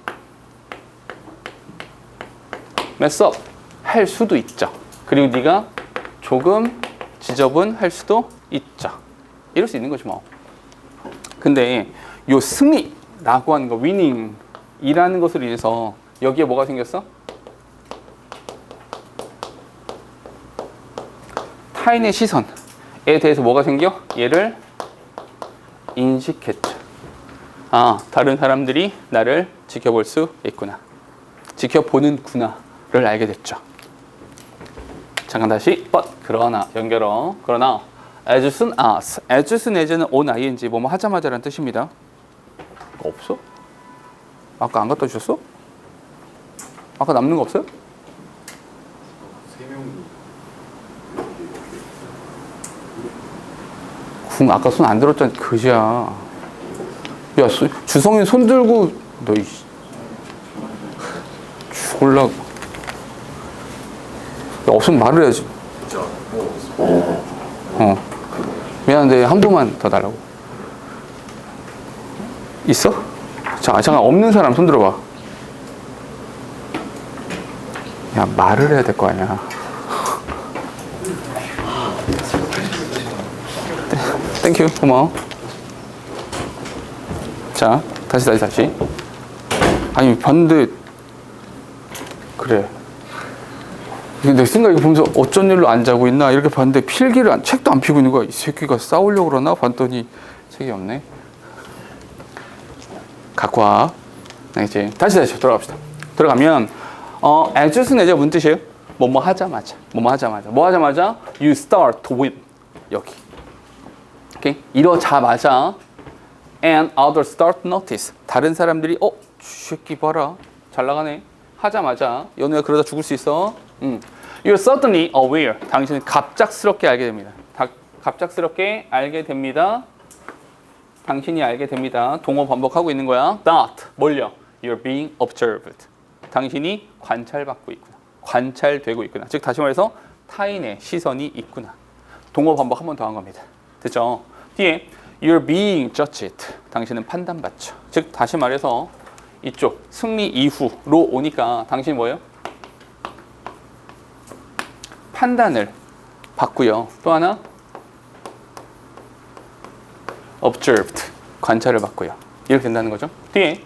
mess up 할 수도 있죠. 그리고 네가 조금 지저분할 수도 있죠. 이럴 수 있는 거지 뭐. 근데 요 승리라고 하는 거 winning이라는 것으로 인해서 여기에 뭐가 생겼어? 타인의 시선에 대해서 뭐가 생겨? 얘를 인식했죠. 아, 다른 사람들이 나를 지켜볼 수 있구나. 지켜보는구나를 알게 됐죠. 잠깐 다시 but 그러나 연결어 그러나 as soon as는 on ing 뭐뭐 하자마자라는 뜻입니다. 없어? 아까 안 갖다 주셨어? 아까 남는 거 없어요? 세 명이 궁 아까 손 안 들었잖아. 그지야. 야 주성이 손 들고 너 죽을라. 야, 없으면 말을 해야지. 진짜 뭐 미안한데 한 분만 더 달라고. 있어? 자, 잠깐 없는 사람 손 들어봐. 야, 말을 해야 될 거 아니야. 땡큐, 고마워. 자, 다시. 아니, 봤는데 그래. 내 생각에 보면서 어쩐 일로 안 자고 있나 이렇게 봤는데 필기를 책도 안 펴고 있는 거야. 이 새끼가 싸우려고 그러나 봤더니 책이 없네. 갖고 와. 알겠지? 다시 돌아갑시다. 들어가면 as soon as 무슨 뜻이에요? 뭐뭐 하자마자 you start with 여기. 오케이? 이러자마자 and others start notice 다른 사람들이 이 새끼 봐라 잘 나가네 하자마자 연우야 그러다 죽을 수 있어. You're suddenly aware. 당신은 갑작스럽게 알게 됩니다. 갑작스럽게 알게 됩니다. 당신이 알게 됩니다. 동어 반복하고 있는 거야. That 뭘요? You're being observed. 당신이 관찰받고 있구나. 관찰되고 있구나. 즉 다시 말해서 타인의 시선이 있구나. 동어 반복 한 번 더 한 겁니다. 됐죠? 뒤에 You're being judged. 당신은 판단받죠. 즉 다시 말해서 이쪽 승리 이후로 오니까 당신이 뭐예요? 판단을 받고요. 또 하나 observed 관찰을 받고요. 이렇게 된다는 거죠. 뒤에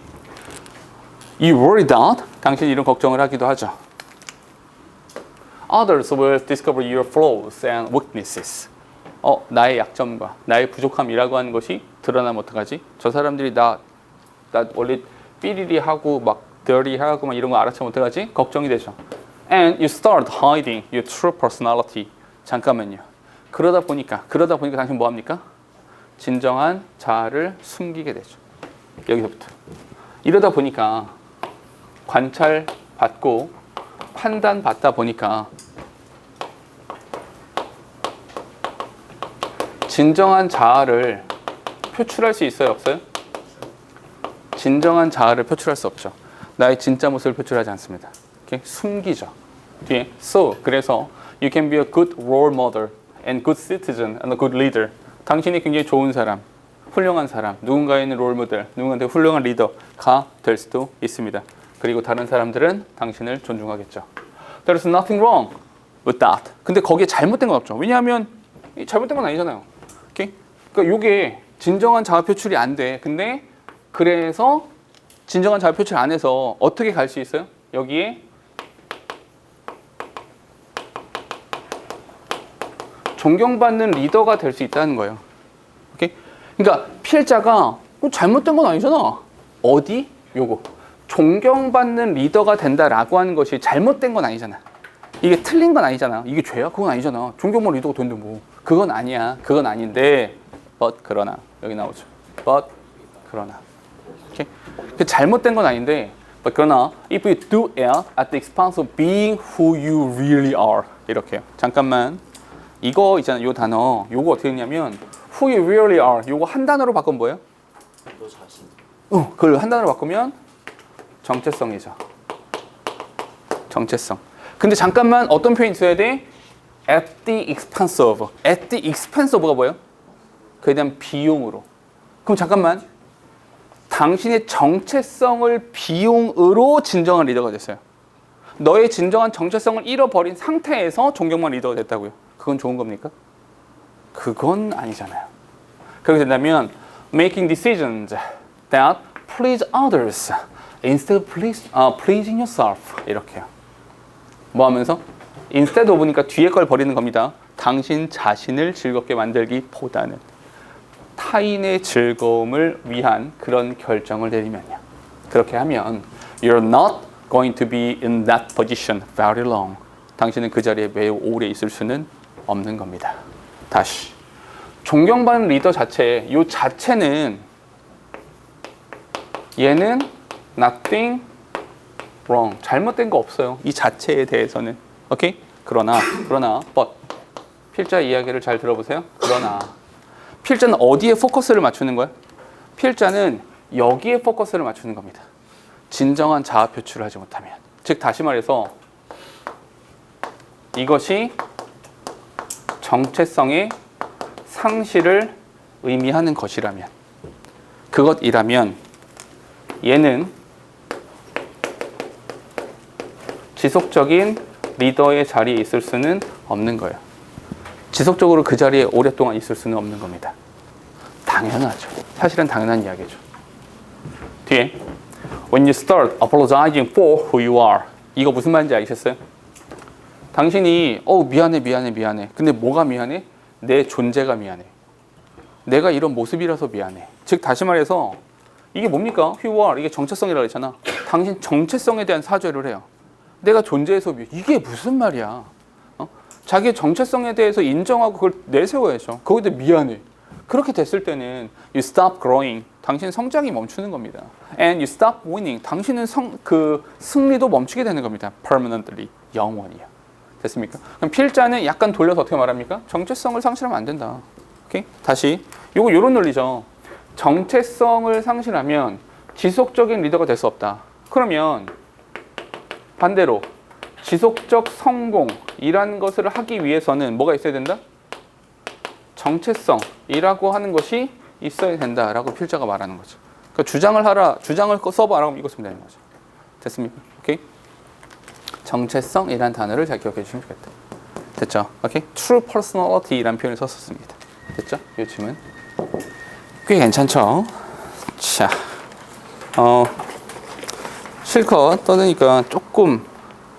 you worry that 당신이 이런 걱정을 하기도 하죠. Others will discover your flaws and weaknesses. 나의 약점과 나의 부족함이라고 하는 것이 드러나면 어떡하지? 저 사람들이 나 원래 삐리리 하고 막 dirty 하고 막 이런 거 알아채면 어떡하지? 걱정이 되죠. And you start hiding your true personality. 잠깐만요. 그러다 보니까 당신 뭐 합니까? 진정한 자아를 숨기게 되죠. 여기서부터. 이러다 보니까 관찰받고 판단받다 보니까 진정한 자아를 표출할 수 있어요, 없어요? 진정한 자아를 표출할 수 없죠. 나의 진짜 모습을 표출하지 않습니다. 이렇게 숨기죠. 뒤에 so 그래서 you can be a good role model and good citizen and a good leader. 당신이 굉장히 좋은 사람, 훌륭한 사람, 누군가에는 롤 모델, 누군가한테 훌륭한 리더가 될 수도 있습니다. 그리고 다른 사람들은 당신을 존중하겠죠. There is nothing wrong with that. 근데 거기에 잘못된 건 없죠. 왜냐하면 잘못된 건 아니잖아요. 오케이? 그러니까 이게 진정한 자아 표출이 안 돼. 근데 그래서 진정한 자아 표출 안 해서 어떻게 갈 수 있어요? 여기에 존경받는 리더가 될 수 있다는 거예요. 오케이? 그러니까 필자가 잘못된 건 아니잖아. 어디? 요거. 존경받는 리더가 된다라고 하는 것이 잘못된 건 아니잖아. 이게 틀린 건 아니잖아. 이게 죄야? 그건 아니잖아. 존경받는 리더가 된데 뭐. 그건 아니야. 그건 아닌데 but 그러나 여기 나오죠. but 그러나. 오케이? 그 잘못된 건 아닌데 but 그러나 if you do it at the expense of being who you really are 이렇게요. 잠깐만. 이거 있잖아. 요 단어. 요거 어떻게 했냐면 who you really are. 요거 한 단어로 바꾸면 뭐예요? 너 자신. 그걸 한 단어로 바꾸면 정체성이죠. 정체성. 근데 잠깐만 어떤 표현이 있어야 돼? At the expense of. At the expense of가 뭐예요? 그에 대한 비용으로. 그럼 잠깐만. 당신의 정체성을 비용으로 진정한 리더가 됐어요. 너의 진정한 정체성을 잃어버린 상태에서 존경만 리더가 됐다고요. 그건 좋은 겁니까? 그건 아니잖아요. 그렇게 된다면 making decisions that please others instead of pleasing yourself 이렇게요. 뭐 하면서? instead of니까 뒤에 걸 버리는 겁니다. 당신 자신을 즐겁게 만들기보다는 타인의 즐거움을 위한 그런 결정을 내리면요. 그렇게 하면 you're not going to be in that position very long. 당신은 그 자리에 매우 오래 있을 수는 없는 겁니다. 다시 존경받는 리더 자체, 이 자체는 얘는 nothing wrong, 잘못된 거 없어요. 이 자체에 대해서는. 오케이? 그러나 but 필자 이야기를 잘 들어보세요. 그러나 필자는 어디에 포커스를 맞추는 거야? 필자는 여기에 포커스를 맞추는 겁니다. 진정한 자아 표출을 하지 못하면. 즉 다시 말해서 이것이 정체성의 상실을 의미하는 것이라면, 그것이라면 얘는 지속적인 리더의 자리에 있을 수는 없는 거예요. 지속적으로 그 자리에 오랫동안 있을 수는 없는 겁니다. 당연하죠. 사실은 당연한 이야기죠. 뒤에 When you start apologizing for who you are. 이거 무슨 말인지 아시겠어요? 당신이 미안해. 근데 뭐가 미안해? 내 존재가 미안해. 내가 이런 모습이라서 미안해. 즉 다시 말해서 이게 뭡니까? who you are. 이게 정체성이라고 했잖아. 당신 정체성에 대한 사죄를 해요. 내가 존재해서 미안해. 이게 무슨 말이야? 자기의 정체성에 대해서 인정하고 그걸 내세워야죠. 거기다 미안해. 그렇게 됐을 때는 you stop growing. 당신 성장이 멈추는 겁니다. And you stop winning. 당신은 승리도 멈추게 되는 겁니다. Permanently. 영원히요. 됐습니까? 그럼 필자는 약간 돌려서 어떻게 말합니까? 정체성을 상실하면 안 된다. 오케이? 다시. 요런 논리죠. 정체성을 상실하면 지속적인 리더가 될 수 없다. 그러면 반대로 지속적 성공이라는 것을 하기 위해서는 뭐가 있어야 된다? 정체성이라고 하는 것이 있어야 된다라고 필자가 말하는 거죠. 그러니까 주장을 써봐라고 이거 쓰면 되는 거죠. 됐습니까? 오케이? 정체성이라는 단어를 잘 기억해 주시면 좋겠다. 됐죠? 오케이? True personality라는 표현을 썼었습니다. 됐죠? 요즘은 꽤 괜찮죠? 자, 실컷 떠드니까 조금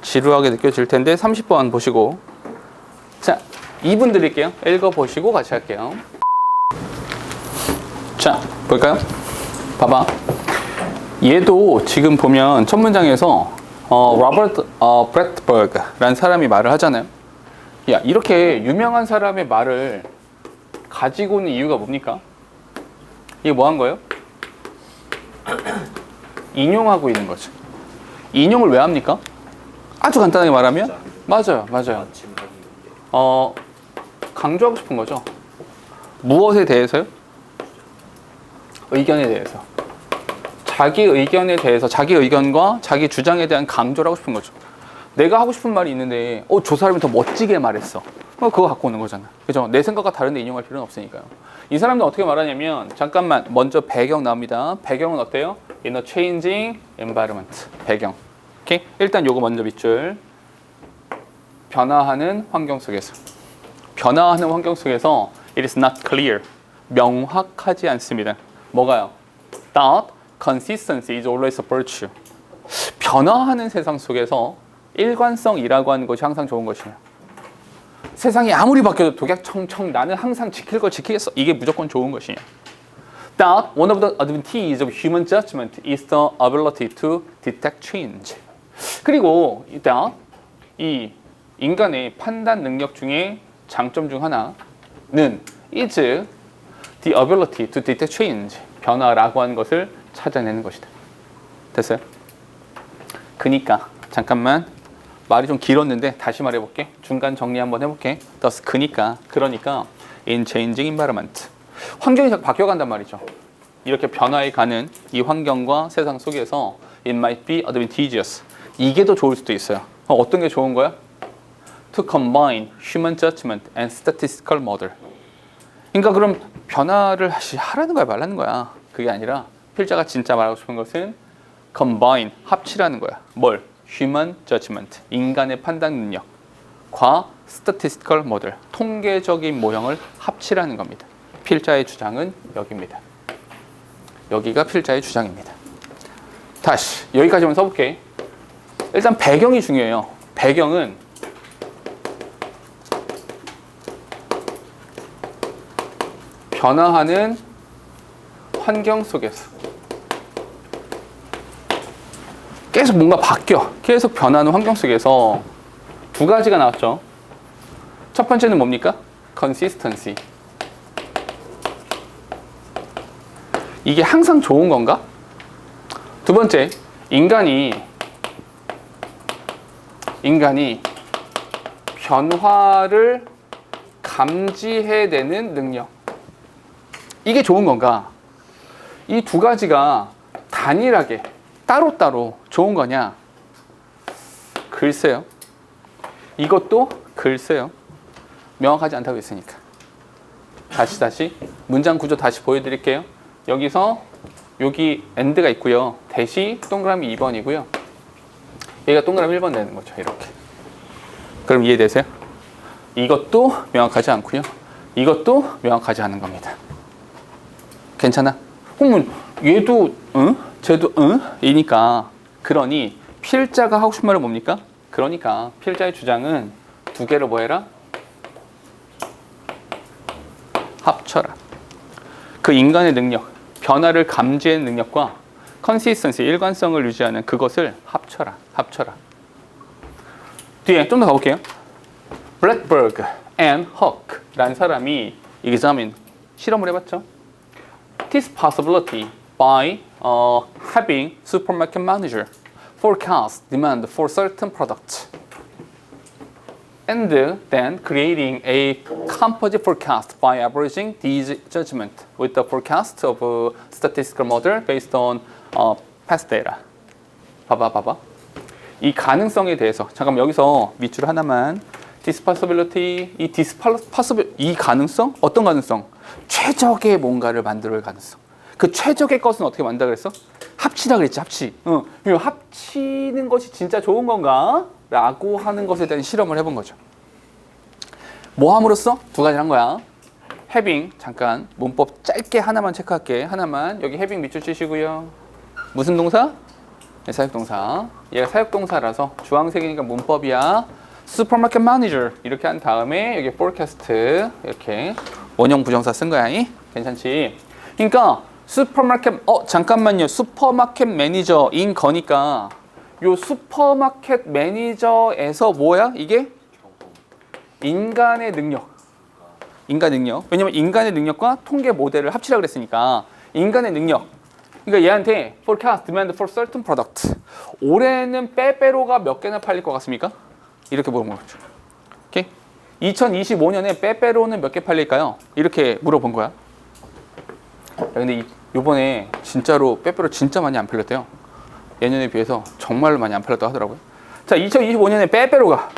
지루하게 느껴질 텐데 30번 보시고, 자 2분 드릴게요. 읽어보시고 같이 할게요. 자 볼까요? 봐봐. 얘도 지금 보면 첫 문장에서 로버트 브래드버그라는 사람이 말을 하잖아요. 야, 이렇게 유명한 사람의 말을 가지고 있는 이유가 뭡니까? 이게 뭐 한 거예요? 인용하고 있는 거죠. 인용을 왜 합니까? 아주 간단하게 말하면 맞아요. 강조하고 싶은 거죠. 무엇에 대해서요? 의견에 대해서. 자기 의견에 대해서, 자기 의견과 자기 주장에 대한 강조를 하고 싶은 거죠. 내가 하고 싶은 말이 있는데 저 사람이 더 멋지게 말했어. 그거 갖고 오는 거잖아. 그죠? 내 생각과 다른데 인용할 필요는 없으니까요. 이 사람도 어떻게 말하냐면, 잠깐만 먼저 배경 나옵니다. 배경은 어때요? In a changing environment. 배경. 오케이? 일단 요거 먼저 밑줄. 변화하는 환경 속에서. 변화하는 환경 속에서 it is not clear. 명확하지 않습니다. 뭐가요? That consistency is always a virtue. 변화하는 세상 속에서 일관성이라고 하는 것이 항상 좋은 것이에요. 세상이 아무리 바뀌어도 독약청청 나는 항상 지킬 걸 지키겠어. 이게 무조건 좋은 것이에요. That one of the advantages of human judgment is the ability to detect change. 그리고 that 이 인간의 판단 능력 중에 장점 중 하나는 is the ability to detect change. 변화라고 하는 것을 찾아내는 것이다. 됐어요? 그니까 잠깐만 말이 좀 길었는데 다시 말해볼게. 중간 정리 한번 해볼게. 그러니까 in changing environment. 환경이 자꾸 바뀌어간단 말이죠. 이렇게 변화해 가는 이 환경과 세상 속에서 it might be advantageous. 이게 더 좋을 수도 있어요. 어떤 게 좋은 거야? To combine human judgment and statistical model. 그러니까 그럼 변화를 하라는 거야, 말라는 거야. 그게 아니라 필자가 진짜 말하고 싶은 것은 combine, 합치라는 거야. 뭘? human judgment, 인간의 판단 능력과 statistical model, 통계적인 모형을 합치라는 겁니다. 필자의 주장은 여기입니다. 여기가 필자의 주장입니다. 다시 여기까지만 써볼게. 일단 배경이 중요해요. 배경은 변화하는 환경 속에서 계속 뭔가 바뀌어. 계속 변하는 환경 속에서 두 가지가 나왔죠. 첫 번째는 뭡니까? consistency. 이게 항상 좋은 건가? 두 번째, 인간이 변화를 감지해내는 능력. 이게 좋은 건가? 이 두 가지가 단일하게 따로따로 좋은 거냐? 글쎄요. 이것도 글쎄요. 명확하지 않다고 했으니까. 다시 문장 구조 다시 보여드릴게요. 여기서 여기 end가 있고요. 대시 동그라미 2번이고요. 얘가 동그라미 1번 되는 거죠. 이렇게. 그럼 이해되세요? 이것도 명확하지 않고요. 이것도 명확하지 않은 겁니다. 괜찮아? 그러면 얘도 응? 쟤도 응? 이니까 그러니 필자가 하고 싶은 말은 뭡니까? 그러니까 필자의 주장은 두 개를 뭐 해라? 합쳐라. 그 인간의 능력, 변화를 감지하는 능력과 consistency, 일관성을 유지하는 그것을 합쳐라. 뒤에 좀 더 가볼게요. Blackberg and Hock라는 사람이 examine, 실험을 해봤죠. This possibility by having supermarket manager forecast demand for certain products and then creating a composite forecast by averaging these judgment with the forecast of a statistical model based on past data. 봐봐. 이 가능성에 대해서 잠깐 여기서 밑줄 하나만. This possibility, 이 가능성? 어떤 가능성? 최적의 뭔가를 만들 가능성. 그 최적의 것은 어떻게 만든다 그랬어? 합치다 그랬지, 합치. 합치는 것이 진짜 좋은 건가? 라고 하는 것에 대한 실험을 해본 거죠. 뭐 함으로써? 두 가지를 한 거야. having, 잠깐 문법 짧게 하나만 체크할게. 하나만. 여기 having 밑줄 치시고요. 무슨 동사? 네, 사역동사. 얘가 사역동사라서 주황색이니까 문법이야. 슈퍼마켓 매니저 이렇게 한 다음에 여기 forecast 이렇게 원형 부정사 쓴 거야. 괜찮지? 그러니까 슈퍼마켓 잠깐만요. 슈퍼마켓 매니저인 거니까 요 슈퍼마켓 매니저에서 뭐야? 이게 인간의 능력. 왜냐면 인간의 능력과 통계 모델을 합치라 그랬으니까 인간의 능력. 그러니까 얘한테 forecast demand for certain product. 올해는 빼빼로가 몇 개나 팔릴 것 같습니까? 이렇게 물어본 거죠. 오케이? 2025년에 빼빼로는 몇 개 팔릴까요? 이렇게 물어본 거야. 근데 이번에 진짜로 빼빼로 진짜 많이 안 팔렸대요. 예년에 비해서 정말로 많이 안 팔렸다고 하더라고요. 자, 2025년에 빼빼로가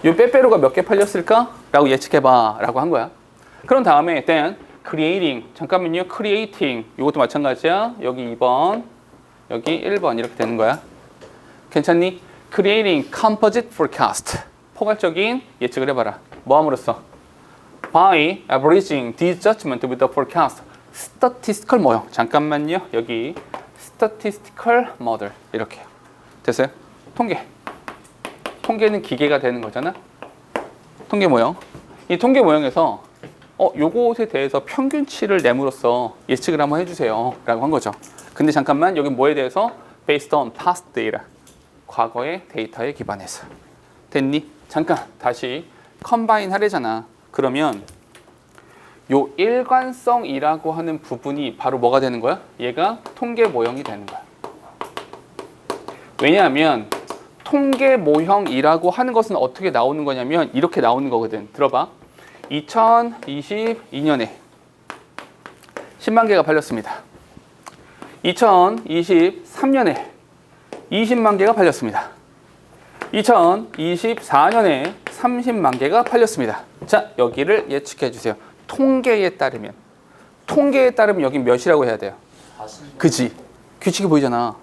이 빼빼로가 몇 개 팔렸을까? 라고 예측해봐 라고 한 거야. 그런 다음에 then creating, 잠깐만요. creating 이것도 마찬가지야. 여기 2번 여기 1번 이렇게 되는 거야. 괜찮니? creating composite forecast, 포괄적인 예측을 해봐라. 뭐 함으로써? by averaging these judgment with the forecast, statistical 모형. 잠깐만요. 여기 statistical model 이렇게요. 됐어요? 통계는 기계가 되는 거잖아. 통계 모형. 이 통계 모형에서 요것에 대해서 평균치를 내므로써 예측을 한번 해주세요 라고 한 거죠. 근데 잠깐만 여기 뭐에 대해서? based on past data, 과거의 데이터에 기반해서. 됐니? 잠깐 다시 컴바인 하래잖아. 그러면 요 일관성이라고 하는 부분이 바로 뭐가 되는 거야? 얘가 통계 모형이 되는 거야. 왜냐하면 통계 모형이라고 하는 것은 어떻게 나오는 거냐면 이렇게 나오는 거거든. 들어봐. 2022년에 10만 개가 팔렸습니다. 2023년에 20만 개가 팔렸습니다. 2024년에 30만 개가 팔렸습니다. 자, 여기를 예측해 주세요. 통계에 따르면 여기 몇이라고 해야 돼요? 그지? 규칙이 보이잖아.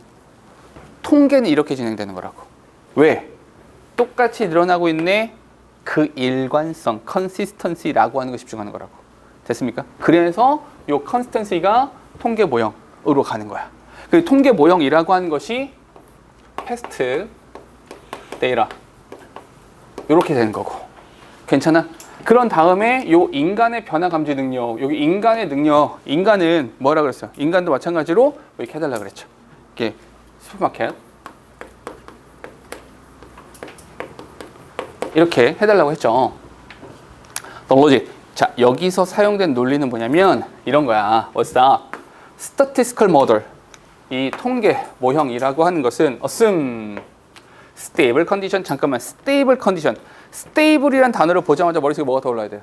통계는 이렇게 진행되는 거라고. 왜? 똑같이 늘어나고 있네. 그 일관성, consistency라고 하는 거 집중하는 거라고. 됐습니까? 그래서 이 consistency가 통계 모형으로 가는 거야. 그 통계 모형이라고 하는 것이 패스트 데이터 이렇게 되는 거고. 괜찮아? 그런 다음에 요 인간의 변화 감지 능력, 여기 인간의 능력, 인간은 뭐라 그랬어요? 인간도 마찬가지로 이렇게 해달라 그랬죠. 이게 슈퍼마켓 이렇게 해달라고 했죠. The logic. 자, 여기서 사용된 논리는 뭐냐면 이런 거야. What's that? Statistical model. 이 통계 모형이라고 하는 것은 assume stable condition. 잠깐만, stable condition. stable이란 단어를 보자마자 머릿속에 뭐가 떠올라야 돼요?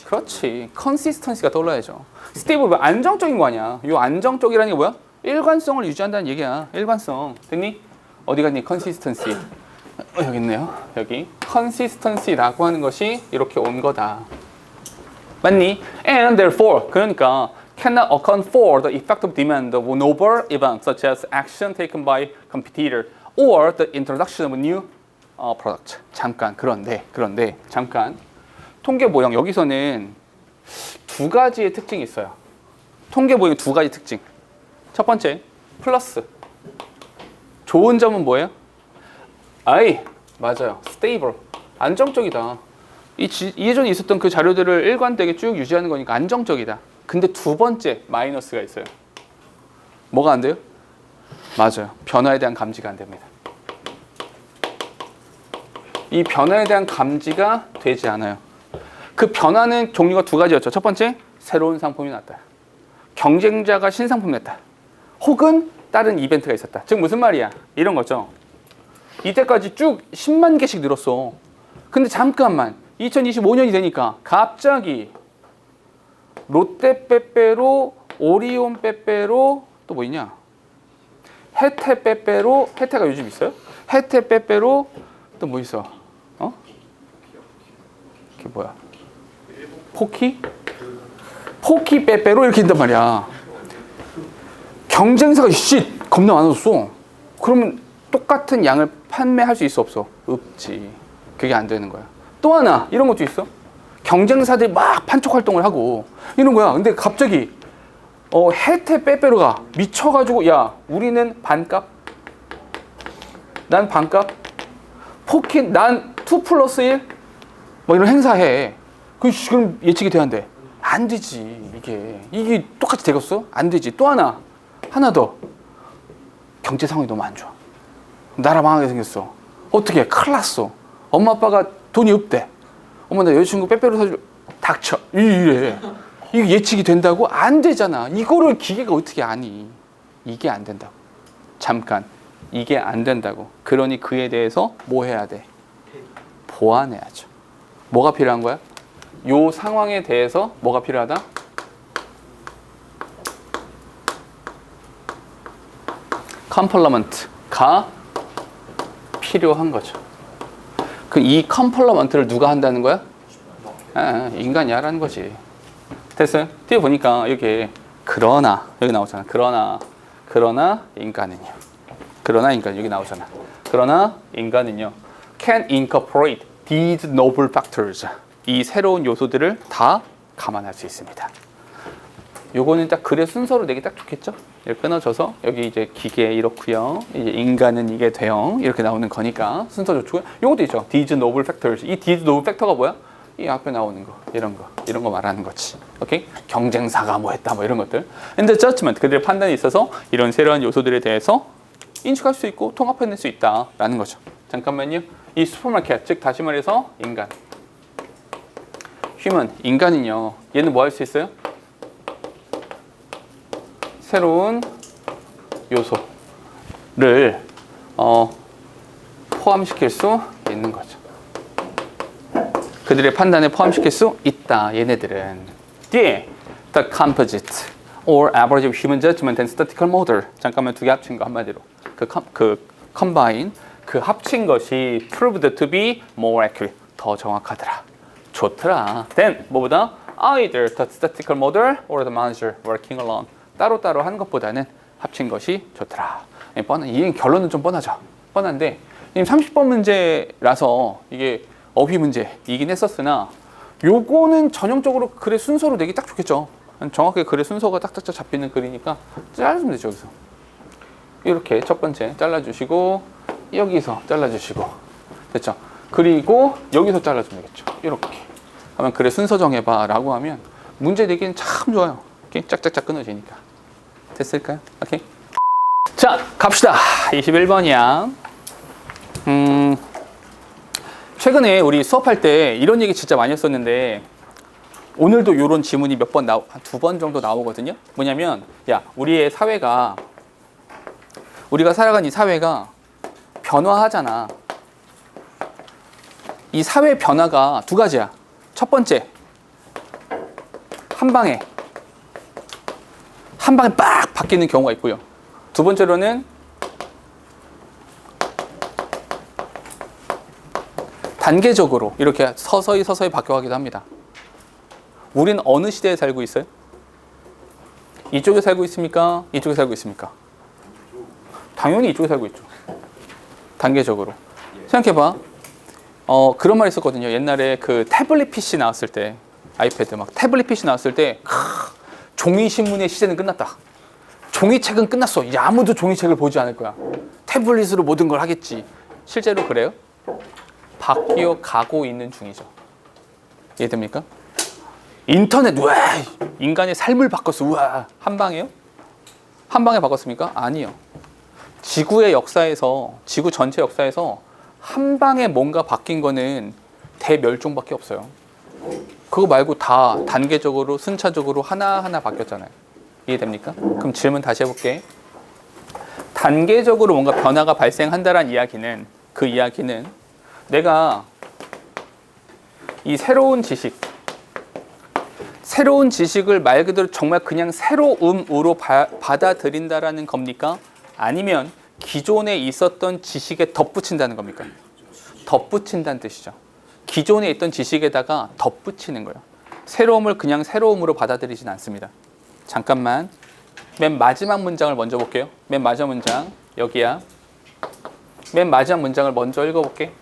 그렇지. consistency가 떠올라야죠. stable, 뭐 안정적인 거 아니야. 이 안정적이라는 게 뭐야? 일관성을 유지한다는 얘기야. 일관성. 됐니? 어디 갔니? consistency. 여기 있네요. 여기 consistency라고 하는 것이 이렇게 온 거다. 맞니? And therefore, 그러니까 cannot account for the effect of demand of novel events such as action taken by competitor or the introduction of new product. 잠깐, 그런데 잠깐. 통계 모형 여기서는 두 가지의 특징이 있어요. 통계 모형 두 가지 특징. 첫 번째, 플러스. 좋은 점은 뭐예요? 맞아요. stable. 안정적이다. 예전에 있었던 그 자료들을 일관되게 쭉 유지하는 거니까 안정적이다. 근데 두 번째 마이너스가 있어요. 뭐가 안 돼요? 맞아요. 변화에 대한 감지가 안 됩니다. 이 변화에 대한 감지가 되지 않아요. 그 변화는 종류가 두 가지였죠. 첫 번째, 새로운 상품이 나왔다. 경쟁자가 신상품 냈다. 혹은 다른 이벤트가 있었다. 즉 무슨 말이야? 이런 거죠. 이때까지 쭉 10만 개씩 늘었어. 근데 잠깐만 2025년이 되니까 갑자기 롯데 빼빼로, 오리온 빼빼로 또 뭐 있냐? 혜태 빼빼로, 혜태가 요즘 있어요? 혜태 빼빼로 또 뭐 있어? 그게 뭐야? 포키? 포키 빼빼로 이렇게 된단 말이야. 경쟁사가 겁나 많아졌어. 그러면 똑같은 양을 판매할 수 있어 없어? 없지. 그게 안 되는 거야. 또 하나 이런 것도 있어. 경쟁사들이 막 판촉 활동을 하고 이런 거야. 근데 갑자기 혜태 빼빼로가 미쳐가지고 야 우리는 반값, 난 반값, 포킨 난 2+1 뭐 이런 행사해. 그럼 예측이 돼야 안 돼? 안 되지. 이게 똑같이 되겠어? 안 되지. 또 하나 더. 경제 상황이 너무 안 좋아. 나라 망하게 생겼어. 어떻게? 큰일 났어. 엄마 아빠가 돈이 없대. 엄마 나 여자친구 빼빼로 사줘. 닥쳐. 이래. 이게 예측이 된다고? 안 되잖아. 이거를 기계가 어떻게 아니? 이게 안 된다고. 잠깐. 이게 안 된다고. 그러니 그에 대해서 뭐 해야 돼? 보완해야죠. 뭐가 필요한 거야? 요 상황에 대해서 뭐가 필요하다? 컴플러먼트가 필요한 거죠. 이 컴플러먼트를 누가 한다는 거야? 인간이 하라는 거지. 됐어요? 뒤에 보니까 여기 그러나 여기 나오잖아. 그러나 인간은요. 여기 나오잖아. 그러나 인간은요. can incorporate these novel factors. 이 새로운 요소들을 다 감안할 수 있습니다. 요거는 딱 글의 순서로 내기 딱 좋겠죠? 이렇게 끊어져서 여기 이제 기계 이렇고요. 이제 인간은 이게 돼요. 이렇게 나오는 거니까 순서 좋고요. 요것도 있죠. these novel factors. 이 these novel factor가 뭐야? 이 앞에 나오는 거, 이런 거 말하는 거지. 오케이? 경쟁사가 뭐 했다, 뭐 이런 것들. And the judgment, 그들의 판단에 있어서 이런 새로운 요소들에 대해서 인식할 수 있고 통합해낼 수 있다라는 거죠. 잠깐만요. 이 슈퍼마켓, 즉 다시 말해서 인간. 휴먼, 인간은요. 얘는 뭐 할 수 있어요? 새로운 요소를 포함시킬 수 있는 거죠. 그들의 판단에 포함시킬 수 있다. 얘네들은. 뒤에 the composite or average of human judgment and statistical model. 잠깐만 두 개 합친 거 한마디로. 그 combine 그 합친 것이 proved to be more accurate. 더 정확하더라. 좋더라. then 뭐보다 either the statistical model or the manager working alone. 따로따로 하는 것보다는 합친 것이 좋더라. 이 결론은 좀 뻔하죠. 뻔한데 30번 문제라서 이게 어휘 문제이긴 했었으나 요거는 전형적으로 글의 순서로 내기 딱 좋겠죠. 정확하게 글의 순서가 딱딱딱 잡히는 글이니까 잘라주면 되죠. 여기서 이렇게 첫 번째 잘라주시고 여기서 잘라주시고 됐죠. 그리고 여기서 잘라주면 되겠죠. 이렇게 하면 글의 순서 정해봐 라고 하면 문제 내기는 참 좋아요. 이렇게 짝짝짝 끊어지니까. 됐을까요? 오케이. 자, 갑시다. 21번이야. 최근에 우리 수업할 때 이런 얘기 진짜 많이 했었는데 오늘도 이런 지문이 몇 번 한 두 번 정도 나오거든요. 뭐냐면 야, 우리가 살아간 이 사회가 변화하잖아. 이 사회 변화가 두 가지야. 첫 번째, 한 방에 빡 바뀌는 경우가 있고요. 두 번째로는 단계적으로 이렇게 서서히 바뀌어가기도 합니다. 우린 어느 시대에 살고 있어요? 이쪽에 살고 있습니까? 이쪽에 살고 있습니까? 당연히 이쪽에 살고 있죠. 단계적으로. 생각해봐. 그런 말 있었거든요. 옛날에 그 태블릿 PC 나왔을 때, 아이패드 막 태블릿 PC 나왔을 때, 종이신문의 시대는 끝났다. 종이책은 끝났어. 이제 아무도 종이책을 보지 않을 거야. 태블릿으로 모든 걸 하겠지. 실제로 그래요? 바뀌어 가고 있는 중이죠. 이해됩니까? 인터넷, 와, 인간의 삶을 바꿨어. 우와, 한 방에요? 한 방에 바꿨습니까? 아니요. 지구의 역사에서, 지구 전체 역사에서 한 방에 뭔가 바뀐 거는 대멸종밖에 없어요. 그거 말고 다 단계적으로, 순차적으로 하나하나 바뀌었잖아요. 이해됩니까? 그럼 질문 다시 해볼게. 단계적으로 뭔가 변화가 발생한다는 이야기는, 그 이야기는 내가 이 새로운 지식을 말 그대로 정말 그냥 새로움으로 받아들인다라는 겁니까? 아니면 기존에 있었던 지식에 덧붙인다는 겁니까? 덧붙인다는 뜻이죠. 기존에 있던 지식에다가 덧붙이는 거예요. 새로움을 그냥 새로움으로 받아들이진 않습니다. 잠깐만. 맨 마지막 문장을 먼저 볼게요. 맨 마지막 문장 여기야. 맨 마지막 문장을 먼저 읽어볼게.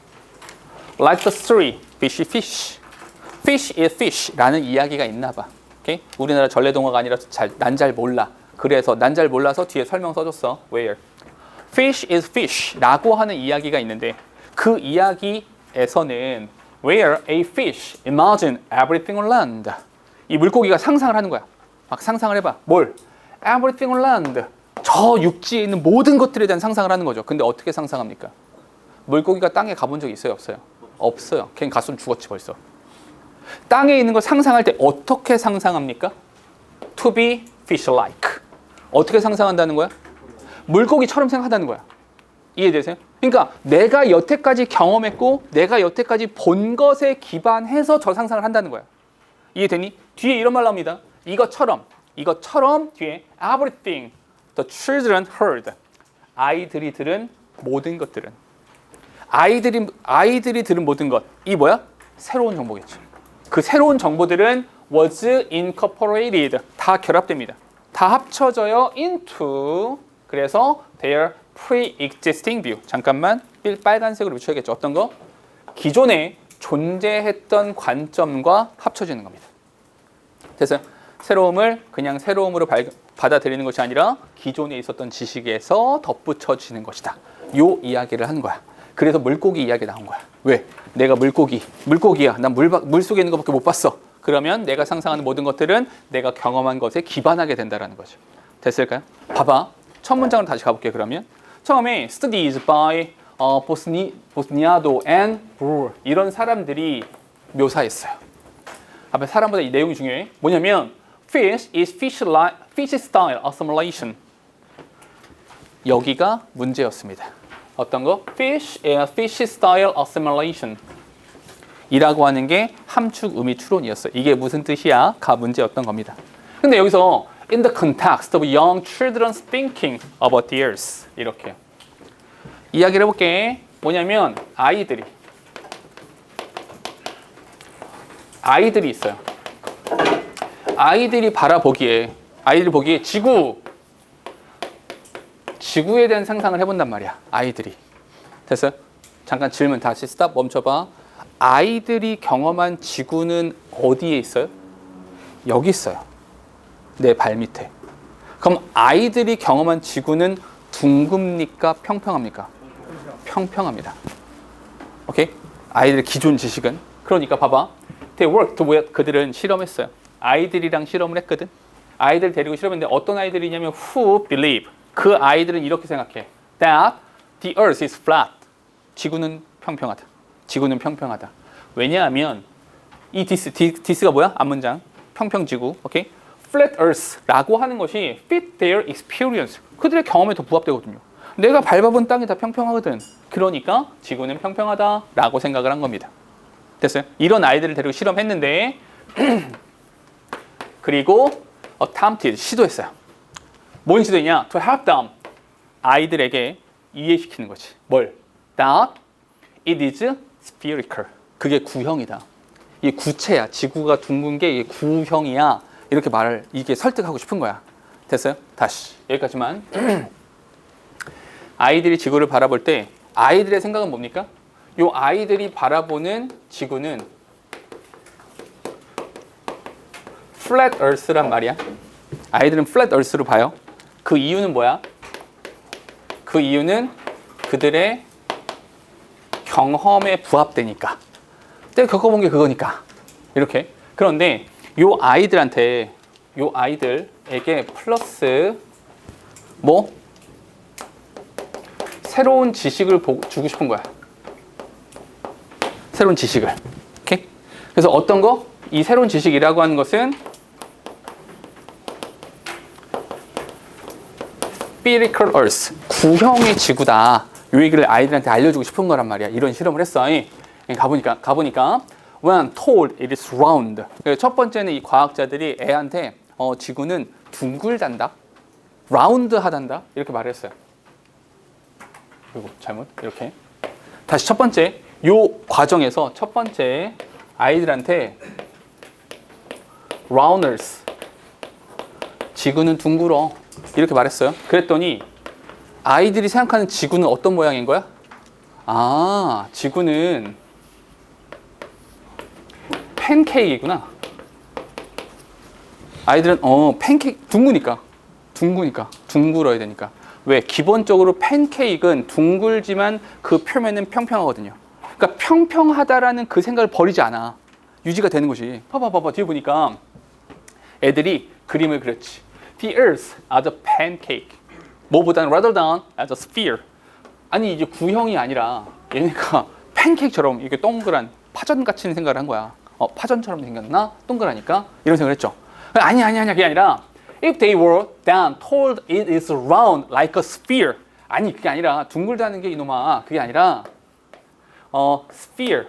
Like the story, fish, fish. Fish is fish 라는 이야기가 있나 봐. 오케이? 우리나라 전래동화가 아니라서 난 잘 몰라. 그래서 난 잘 몰라서 뒤에 설명 써줬어. Where? Fish is fish 라고 하는 이야기가 있는데 그 이야기에서는 Where a fish imagine everything on land. 이 물고기가 상상을 하는 거야. 막 상상을 해봐. 뭘? Everything on land. 저 육지에 있는 모든 것들에 대한 상상을 하는 거죠. 근데 어떻게 상상합니까? 물고기가 땅에 가본 적이 있어요? 없어요? 없어요. 걔는 갔으면 죽었지 벌써. 땅에 있는 걸 상상할 때 어떻게 상상합니까? To be fish-like. 어떻게 상상한다는 거야? 물고기처럼 생각한다는 거야. 이해되세요? 그러니까 내가 여태까지 경험했고 내가 여태까지 본 것에 기반해서 저 상상을 한다는 거야. 이해되니? 뒤에 이런 말 나옵니다. 이것처럼 뒤에 everything the children heard. 아이들이 들은 모든 것들은. 아이들이 들은 모든 것. 이 뭐야? 새로운 정보겠죠. 그 새로운 정보들은 was incorporated. 다 결합됩니다. 다 합쳐져요 into. 그래서 their pre-existing view. 잠깐만 빨간색으로 붙여야겠죠. 어떤 거? 기존에 존재했던 관점과 합쳐지는 겁니다. 됐어요? 새로움을 그냥 새로움으로 받아들이는 것이 아니라 기존에 있었던 지식에서 덧붙여지는 것이다. 요 이야기를 하는 거야. 그래서 물고기 이야기 나온 거야. 왜? 내가 물고기야. 난 물속에 있는 것밖에 못 봤어. 그러면 내가 상상하는 모든 것들은 내가 경험한 것에 기반하게 된다는 거죠. 됐을까요? 봐봐. 첫 문장으로 다시 가볼게요. 그러면 처음에 studies by Bosniado and Breuer 이런 사람들이 묘사했어요. 앞에 사람보다 이 내용이 중요해. 뭐냐면 fish is fish style assimilation. 여기가 문제였습니다. 어떤 거? fish style assimilation. 이라고 하는 게 함축 의미 추론이었어요. 이게 무슨 뜻이야? 가 문제였던 겁니다. 근데 여기서 in the context of young children's thinking about the earth 이렇게 이야기를 해볼게. 뭐냐면 아이들이 있어요. 아이들이 보기에 지구에 대한 상상을 해본단 말이야. 아이들이. 됐어요? 잠깐 질문 다시 스탑 멈춰봐. 아이들이 경험한 지구는 어디에 있어요? 여기 있어요. 내 발 밑에. 그럼 아이들이 경험한 지구는 둥굽니까? 평평합니까? 평평합니다. 오케이? 아이들의 기존 지식은. 그러니까 봐봐. They worked with, 그들은 실험했어요. 아이들이랑 실험을 했거든. 아이들 데리고 실험했는데 어떤 아이들이냐면 who believe. 그 아이들은 이렇게 생각해. That the earth is flat. 지구는 평평하다. 지구는 평평하다. 왜냐하면 이 this가 뭐야? 앞문장. 평평지구. 오케이? Flat Earth라고 하는 것이 fit their experience. 그들의 경험에 더 부합되거든요. 내가 밟아본 땅이 다 평평하거든. 그러니까 지구는 평평하다라고 생각을 한 겁니다. 됐어요? 이런 아이들을 데리고 실험했는데 그리고 attempted, 시도했어요. 뭔 시도했냐? To help them. 아이들에게 이해시키는 거지. 뭘? That it is spherical. 그게 구형이다. 이게 구체야. 지구가 둥근 게 이게 구형이야. 이렇게 말을 이게 설득하고 싶은 거야. 됐어요? 다시 여기까지만. 아이들이 지구를 바라볼 때 아이들의 생각은 뭡니까? 요 아이들이 바라보는 지구는 flat earth란 말이야. 아이들은 flat earth로 봐요. 그 이유는 뭐야? 그 이유는 그들의 경험에 부합되니까. 내가 겪어본 게 그거니까. 이렇게. 그런데 요 아이들에게 플러스 뭐? 새로운 지식을 주고 싶은 거야. 새로운 지식을. 오케이? 그래서 어떤 거? 이 새로운 지식이라고 하는 것은 spherical earth, 구형의 지구다. 이 얘기를 아이들한테 알려주고 싶은 거란 말이야. 이런 실험을 했어. 가보니까 when told it is round. 첫 번째는 이 과학자들이 애한테 지구는 둥글단다, 라운드하단다 이렇게 말했어요. 그리고 잘못 이렇게. 다시 첫 번째 요 과정에서 첫 번째 아이들한테 rounders, 지구는 둥글어 이렇게 말했어요. 그랬더니 아이들이 생각하는 지구는 어떤 모양인 거야? 아, 지구는 팬케이크구나. 아이들은 팬케이크 둥글어야 되니까. 왜? 기본적으로 팬케이크는 둥글지만 그 표면은 평평하거든요. 그러니까 평평하다라는 그 생각을 버리지 않아. 유지가 되는 것이. 봐봐 뒤에 보니까 애들이 그림을 그렸지. The earth as a pancake. 뭐보다는 rather than as a sphere. 아니 이제 구형이 아니라 얘네가 팬케이크처럼 이렇게 동그란 파전같이 생각을 한 거야. 파전처럼 생겼나? 동그라니까? 이런 생각을 했죠. 아니야. 그게 아니라 if they were then told it is round like a sphere. 아니 그게 아니라 둥글다는 게 이놈아. 그게 아니라 sphere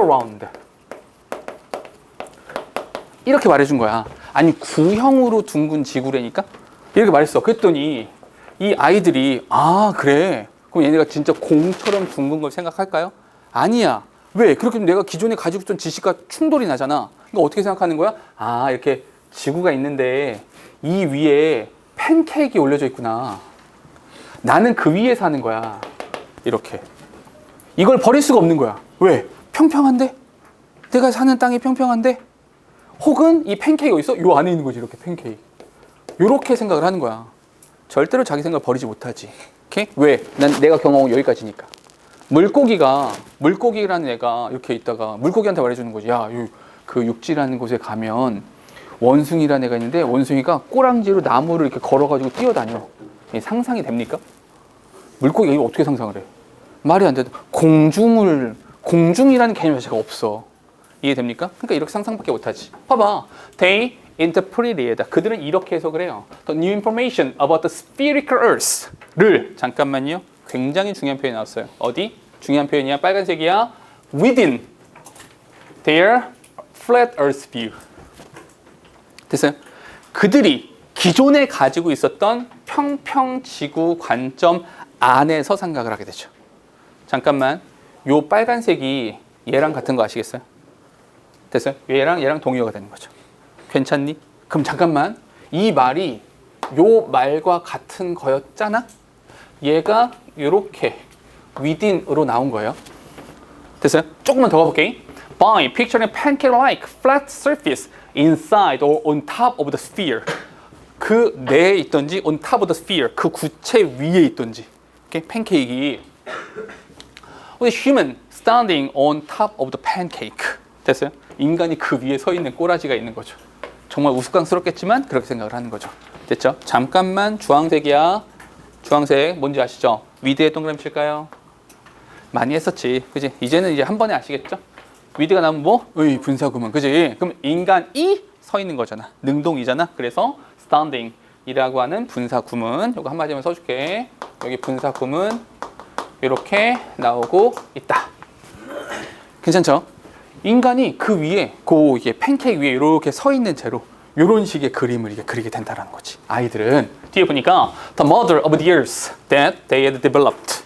round. 이렇게 말해준 거야. 아니 구형으로 둥근 지구라니까? 이렇게 말했어. 그랬더니 이 아이들이 아 그래? 그럼 얘네가 진짜 공처럼 둥근 걸 생각할까요? 아니야. 왜? 그렇게 내가 기존에 가지고 있던 지식과 충돌이 나잖아. 그러니까 어떻게 생각하는 거야? 아 이렇게 지구가 있는데 이 위에 팬케이크가 올려져 있구나. 나는 그 위에 사는 거야. 이렇게. 이걸 버릴 수가 없는 거야. 왜? 평평한데? 내가 사는 땅이 평평한데? 혹은 이 팬케이크가 있어? 요 안에 있는 거지. 이렇게 팬케이크. 요렇게 생각을 하는 거야. 절대로 자기 생각을 버리지 못하지. 오케이? 왜? 내가 경험한 여기까지니까. 물고기라는 애가 이렇게 있다가 물고기한테 말해주는 거지. 야, 그 육지라는 곳에 가면 원숭이라는 애가 있는데 원숭이가 꼬랑지로 나무를 이렇게 걸어가지고 뛰어다녀. 상상이 됩니까? 물고기가 이거 어떻게 상상을 해? 말이 안 돼. 공중이라는 개념 자체가 없어. 이해됩니까? 그러니까 이렇게 상상밖에 못하지. 봐봐. They interpreted. 그들은 이렇게 해석을 해요. The new information about the spherical earth를 잠깐만요. 굉장히 중요한 표현이 나왔어요. 어디? 중요한 표현이야. 빨간색이야. within their flat earth view. 됐어요? 그들이 기존에 가지고 있었던 평평 지구 관점 안에서 생각을 하게 되죠. 잠깐만, 요 빨간색이 얘랑 같은 거 아시겠어요? 됐어요? 얘랑 동의어가 되는 거죠. 괜찮니? 그럼 잠깐만, 이 말이 요 말과 같은 거였잖아? 얘가 요렇게 within으로 나온 거예요. 됐어요? 조금만 더 가볼게. By picturing pancake-like flat surface inside or on top of the sphere. 그 내에 있던지 on top of the sphere, 그 구체 위에 있던지. 이렇게 팬케이크이. With human standing on top of the pancake. 됐어요? 인간이 그 위에 서 있는 꼬라지가 있는 거죠. 정말 우스꽝스럽겠지만 그렇게 생각을 하는 거죠. 됐죠? 잠깐만, 주황색이야. 주황색 뭔지 아시죠? 위드에 동그라미 칠까요? 많이 했었지, 그지? 이제는 이제 한 번에 아시겠죠? 위드가 나오면 뭐? 분사구문, 그지? 그럼 인간이 서 있는 거잖아. 능동이잖아. 그래서 standing이라고 하는 분사구문. 이거 한마디만 써줄게. 여기 분사구문 이렇게 나오고 있다. 괜찮죠? 인간이 그 위에, 이게 팬케이크 위에 이렇게 서 있는 채로 이런 식의 그림을 이게 그리게 된다는 거지. 아이들은 뒤에 보니까 the mother of the earth that they had developed.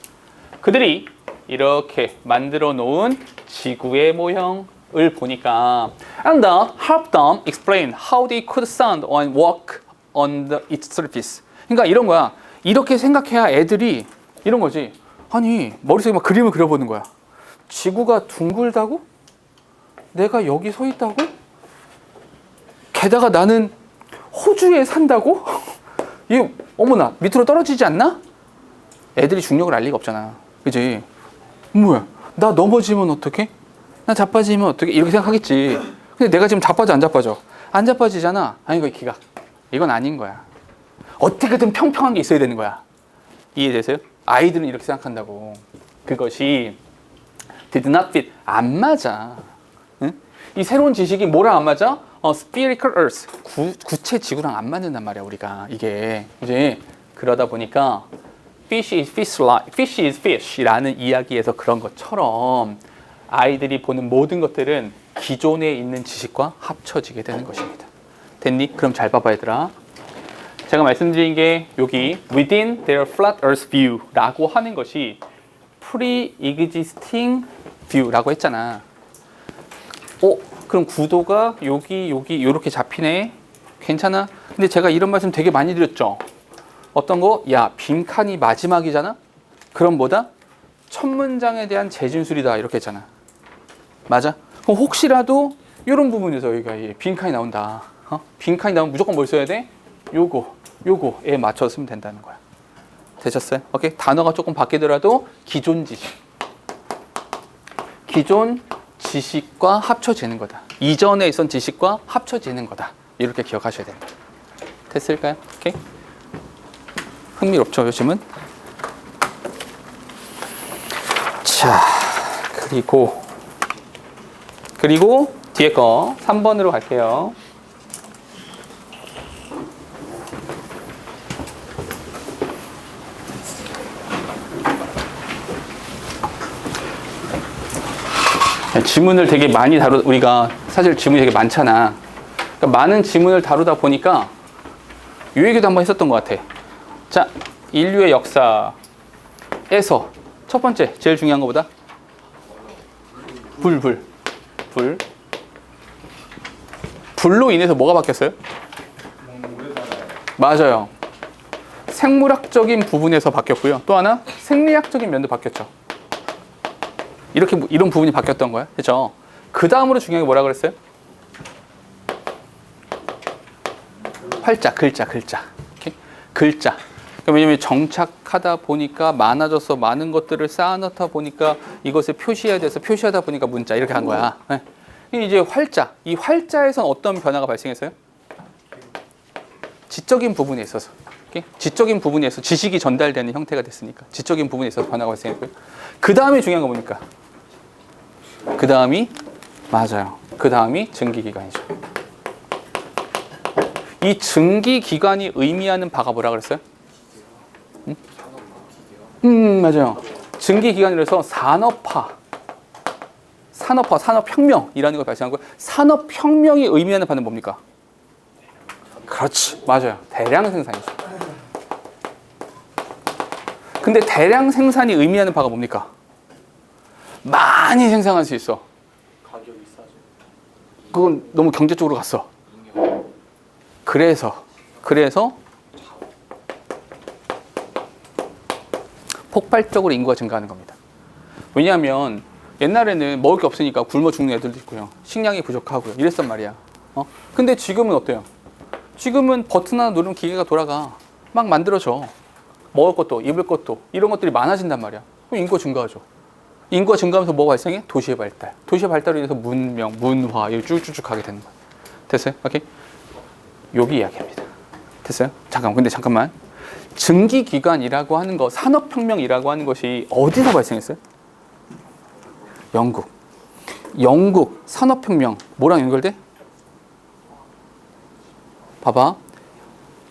그들이 이렇게 만들어 놓은 지구의 모형을 보니까 and that helped them explain how they could stand and walk on its surface. 그러니까 이런 거야. 이렇게 생각해야 애들이 이런 거지. 아니, 머릿속에 막 그림을 그려보는 거야. 지구가 둥글다고? 내가 여기 서 있다고? 게다가 나는 호주에 산다고? 이거 어머나, 밑으로 떨어지지 않나? 애들이 중력을 알 리가 없잖아. 그지? 뭐야, 나 넘어지면 어떡해? 나 자빠지면 어떡해? 이렇게 생각하겠지. 근데 내가 지금 자빠져 안 자빠져? 안 자빠지잖아. 아니, 이거 기각. 이건 아닌 거야. 어떻게든 평평한 게 있어야 되는 거야. 이해되세요? 아이들은 이렇게 생각한다고. 그것이 did not fit. 안 맞아. 응? 이 새로운 지식이 뭐랑 안 맞아? spherical earth. 구체 지구랑 안 맞는단 말이야, 우리가. 이게. 이제 그러다 보니까 fish is fish라는 이야기에서 그런 것처럼 아이들이 보는 모든 것들은 기존에 있는 지식과 합쳐지게 되는 것입니다. 됐니? 그럼 잘 봐봐, 얘들아. 제가 말씀드린 게 여기 within their flat earth view라고 하는 것이 pre-existing view라고 했잖아. 그럼 구도가 여기 이렇게 잡히네. 괜찮아? 근데 제가 이런 말씀 되게 많이 드렸죠. 어떤 거? 야, 빈칸이 마지막이잖아? 그럼 뭐다? 첫 문장에 대한 재진술이다. 이렇게 했잖아. 맞아? 그럼 혹시라도 이런 부분에서 여기가 빈칸이 나온다. 빈칸이 나오면 무조건 뭘 써야 돼? 요거에 맞춰서 쓰면 된다는 거야. 되셨어요? 오케이? 단어가 조금 바뀌더라도 기존 지식과 합쳐지는 거다. 이전에 있던 지식과 합쳐지는 거다. 이렇게 기억하셔야 됩니다. 됐을까요? 오케이? 흥미롭죠, 요즘은? 자, 그리고 뒤에 거 3번으로 갈게요. 지문을 되게 많이 우리가 사실 지문이 되게 많잖아. 그러니까 많은 지문을 다루다 보니까 이 얘기도 한번 했었던 것 같아. 자, 인류의 역사에서 첫 번째, 제일 중요한 것보다 불로 인해서 뭐가 바뀌었어요? 맞아요. 생물학적인 부분에서 바뀌었고요. 또 하나, 생리학적인 면도 바뀌었죠. 이런 부분이 바뀌었던 거야. 그렇죠? 그 다음으로 중요한 게 뭐라 그랬어요? 활자, 글자. 오케이? 글자. 그러니까 왜냐면 정착하다 보니까 많아져서 많은 것들을 쌓아놓다 보니까 이것을 표시해야 돼서 표시하다 보니까 문자 이렇게 한 거야. 네. 이제 활자. 이 활자에선 어떤 변화가 발생했어요? 지적인 부분에 있어서. 오케이? 지적인 부분에서 지식이 전달되는 형태가 됐으니까 지적인 부분에 있어서 변화가 발생했고요. 그 다음에 중요한 거 뭡니까? 그 다음이 증기기관이죠. 이 증기기관이 의미하는 바가 뭐라 그랬어요? 맞아요. 증기기관이라서 산업화. 산업화, 산업혁명이라는 걸 발생한 거예요. 산업혁명이 의미하는 바는 뭡니까? 그렇지, 맞아요. 대량 생산이죠. 근데 대량 생산이 의미하는 바가 뭡니까? 많이 생산할 수 있어. 가격이 싸죠. 그건 너무 경제 쪽으로 갔어. 그래서 폭발적으로 인구가 증가하는 겁니다. 왜냐하면 옛날에는 먹을 게 없으니까 굶어 죽는 애들도 있고요. 식량이 부족하고요. 이랬단 말이야. 근데 지금은 어때요? 지금은 버튼 하나 누르면 기계가 돌아가. 막 만들어져. 먹을 것도 입을 것도 이런 것들이 많아진단 말이야. 그럼 인구가 증가하죠. 인구가 증가하면서 뭐가 발생해? 도시의 발달. 도시의 발달로 인해서 문명, 문화 이렇게 쭉쭉쭉 가게 되는 거야. 됐어요? 오케이? 여기 이야기합니다. 됐어요? 잠깐만. 증기기관이라고 하는 거, 산업혁명이라고 하는 것이 어디서 발생했어요? 영국 산업혁명 뭐랑 연결돼? 봐봐.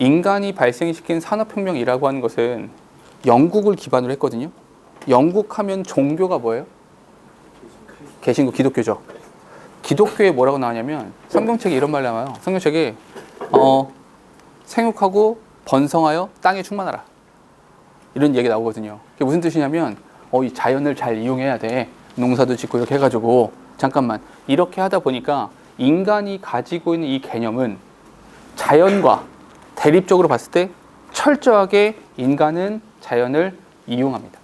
인간이 발생시킨 산업혁명이라고 하는 것은 영국을 기반으로 했거든요. 영국 하면 종교가 뭐예요? 개신교, 기독교죠. 기독교에 뭐라고 나오냐면 성경책에 이런 말 나와요. 성경책에 생육하고 번성하여 땅에 충만하라. 이런 얘기 나오거든요. 그게 무슨 뜻이냐면 이 자연을 잘 이용해야 돼. 농사도 짓고 이렇게 해가지고 잠깐만 이렇게 하다 보니까 인간이 가지고 있는 이 개념은 자연과 대립적으로 봤을 때 철저하게 인간은 자연을 이용합니다.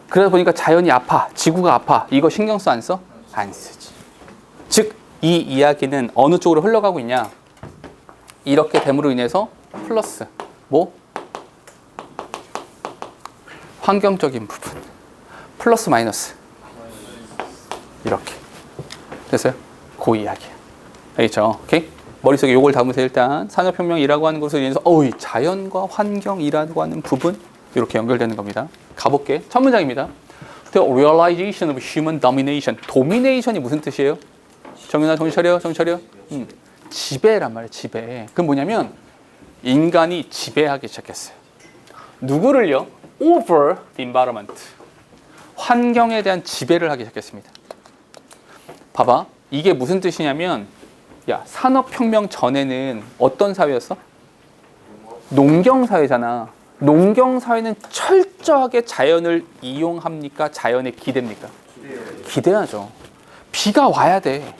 그러다 보니까 자연이 아파, 지구가 아파. 이거 신경 써 안 써? 안 쓰지. 즉, 이 이야기는 어느 쪽으로 흘러가고 있냐? 이렇게 됨으로 인해서 플러스 환경적인 부분 플러스 마이너스 이렇게 됐어요? 그 이야기야. 알겠죠? 오케이? 머릿속에 요걸 담으세요. 일단 산업혁명이라고 하는 것으로 인해서 자연과 환경이라고 하는 부분 이렇게 연결되는 겁니다. 가볼게. 첫 문장입니다. The realization of human domination. domination이 무슨 뜻이에요? 정윤아 정신 차려. 지배란 말이에요. 지배. 그건 뭐냐면 인간이 지배하기 시작했어요. 누구를요? Over the environment. 환경에 대한 지배를 하기 시작했습니다. 봐봐. 이게 무슨 뜻이냐면 산업혁명 전에는 어떤 사회였어? 농경사회잖아. 농경사회는 철저하게 자연을 이용합니까? 자연에 기대입니까? 기대하죠. 비가 와야 돼.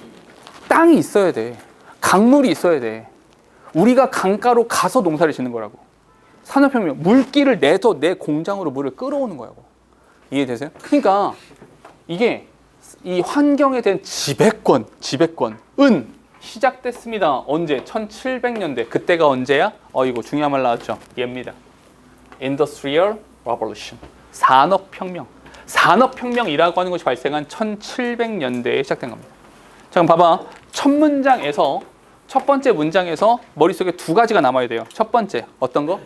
땅이 있어야 돼. 강물이 있어야 돼. 우리가 강가로 가서 농사를 짓는 거라고. 산업혁명, 물길을 내서 내 공장으로 물을 끌어오는 거라고. 이해되세요? 그러니까 이게 이 환경에 대한 지배권은 시작됐습니다. 언제? 1700년대. 그때가 언제야? 이거 중요한 말 나왔죠. 얘입니다. Industrial Revolution. 산업혁명. 산업혁명이라고 하는 것이 발생한 1700년대에 시작된 겁니다. 자, 그럼 봐봐. 첫 번째 문장에서 머릿속에 두 가지가 남아야 돼요. 첫 번째, 어떤 거?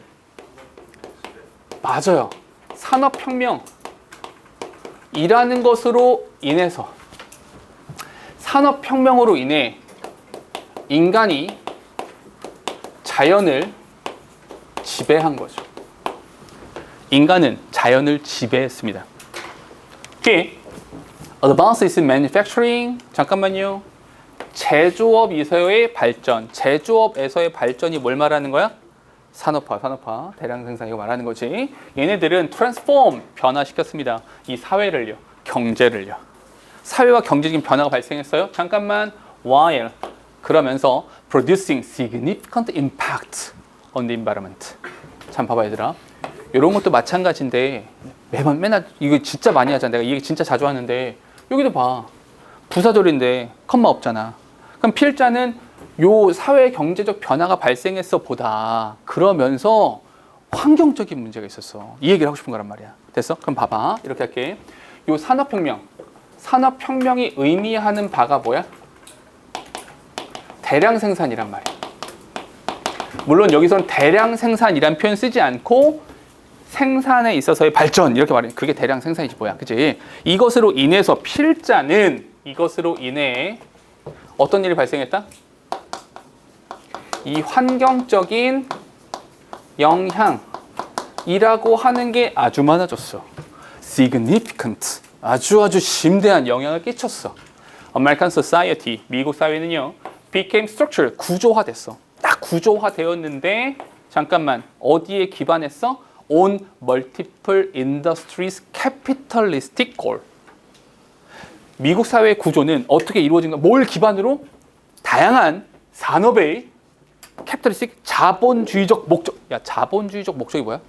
맞아요. 산업혁명이라는 것으로 인해서 산업혁명으로 인해 인간이 자연을 지배한 거죠. 인간은 자연을 지배했습니다. 오케이. Advances in manufacturing. 잠깐만요. 제조업에서의 발전. 제조업에서의 발전이 뭘 말하는 거야? 산업화, 대량 생산 이거 말하는 거지. 얘네들은 transform, 변화시켰습니다. 이 사회를요, 경제를요. 사회와 경제적인 변화가 발생했어요. 잠깐만, while 그러면서 producing significant impact on the environment. 참 봐봐 얘들아. 이런 것도 마찬가지인데 맨날 이거 진짜 많이 하잖아. 내가 이게 진짜 자주 하는데 여기도 봐. 부사절인데 컴마 없잖아. 그럼 필자는 요 사회 경제적 변화가 발생했어 보다. 그러면서 환경적인 문제가 있었어. 이 얘기를 하고 싶은 거란 말이야. 됐어? 그럼 봐봐. 이렇게 할게. 요 산업혁명이 의미하는 바가 뭐야? 대량 생산이란 말이야. 물론 여기서는 대량 생산이란 표현 쓰지 않고 생산에 있어서의 발전 이렇게 말해. 그게 대량 생산이지 뭐야, 그치? 이것으로 인해서 필자는 이것으로 인해 어떤 일이 발생했다? 이 환경적인 영향이라고 하는 게 아주 많아졌어. significant 아주 심대한 영향을 끼쳤어. American society, 미국 사회는요, became structured, 구조화됐어. 딱 구조화되었는데 잠깐만 어디에 기반했어? On multiple industries capitalistic goal. 미국 사회의 구조는 어떻게 이루어진가? 뭘 기반으로? 다양한 산업의 캐피탈리스틱 자본주의적 목적. 야, 자본주의적 목적이 뭐야?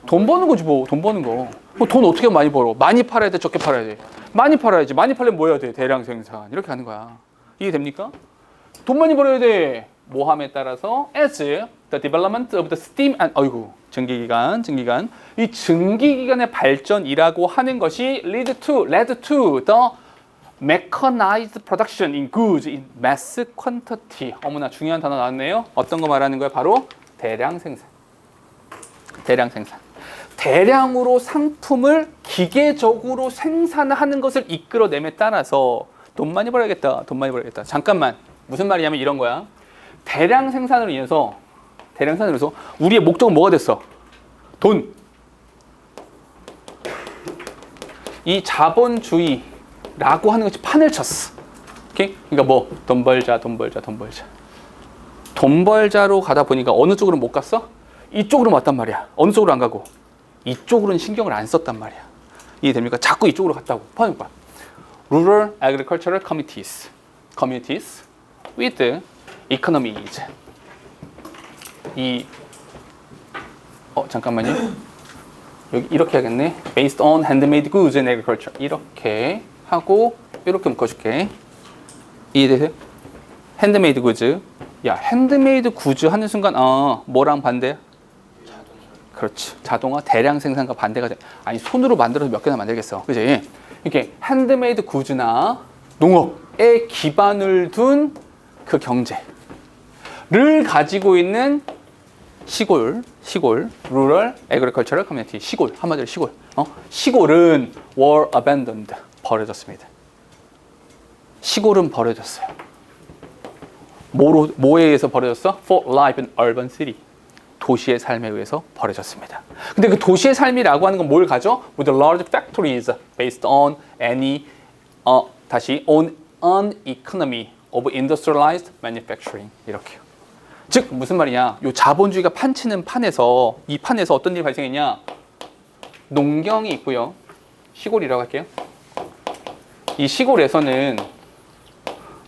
돈 버는 거지 뭐. 돈 버는 거. 뭐 돈 어떻게 많이 벌어? 많이 팔아야 돼, 적게 팔아야 돼? 많이 팔아야지. 많이 팔려면 뭐 해야 돼? 대량 생산. 이렇게 하는 거야. 이해 됩니까? 돈 많이 벌어야 돼. 모함에 따라서 as the development of the steam and 증기기관. 이 증기기관의 발전이라고 하는 것이 led to the mechanized production in goods in mass quantity. 어머나 중요한 단어 나왔네요. 어떤 거 말하는 거야? 바로 대량 생산. 대량으로 상품을 기계적으로 생산하는 것을 이끌어냄에 따라서 돈 많이 벌어야겠다. 잠깐만. 무슨 말이냐면 이런 거야. 대량 생산으로 인해서 우리의 목적은 뭐가 됐어? 돈. 이 자본주의라고 하는 것이 판을 쳤어. 오케이? 그러니까 뭐 돈 벌자. 돈 벌자로 가다 보니까 어느 쪽으로 못 갔어? 이쪽으로 왔단 말이야. 어느 쪽으로 안 가고? 이쪽으로는 신경을 안 썼단 말이야. 이해됩니까? 자꾸 이쪽으로 갔다고. 봐봐. Rural Agricultural Communities with economies. 잠깐만요. 여기 이렇게 하겠네. Based on handmade goods and agriculture. 이렇게 하고 이렇게 묶어줄게. 이해되세요? 핸드메이드 구즈. 야, 핸드메이드 구즈 하는 순간 뭐랑 반대야? 그렇지. 자동화 대량 생산과 반대가 돼. 아니 손으로 만들어서 몇 개나 만들겠어. 그지? 이렇게 핸드메이드 구즈나 농업에 기반을 둔 그 경제를 가지고 있는 시골 rural agricultural community 시골 한마디로 시골. 시골은 were abandoned 버려졌습니다. 시골은 버려졌어요. 뭐에 의해서 버려졌어? For life in urban city. 도시의 삶에 의해서 버려졌습니다. 근데 그 도시의 삶이라고 하는 건 뭘 가져? With large factories based on on an economy of industrialized manufacturing. 이렇게요. 즉 무슨 말이냐? 요 자본주의가 판치는 판에서 이 판에서 어떤 일이 발생했냐? 농경이 있고요. 시골이라고 할게요. 이 시골에서는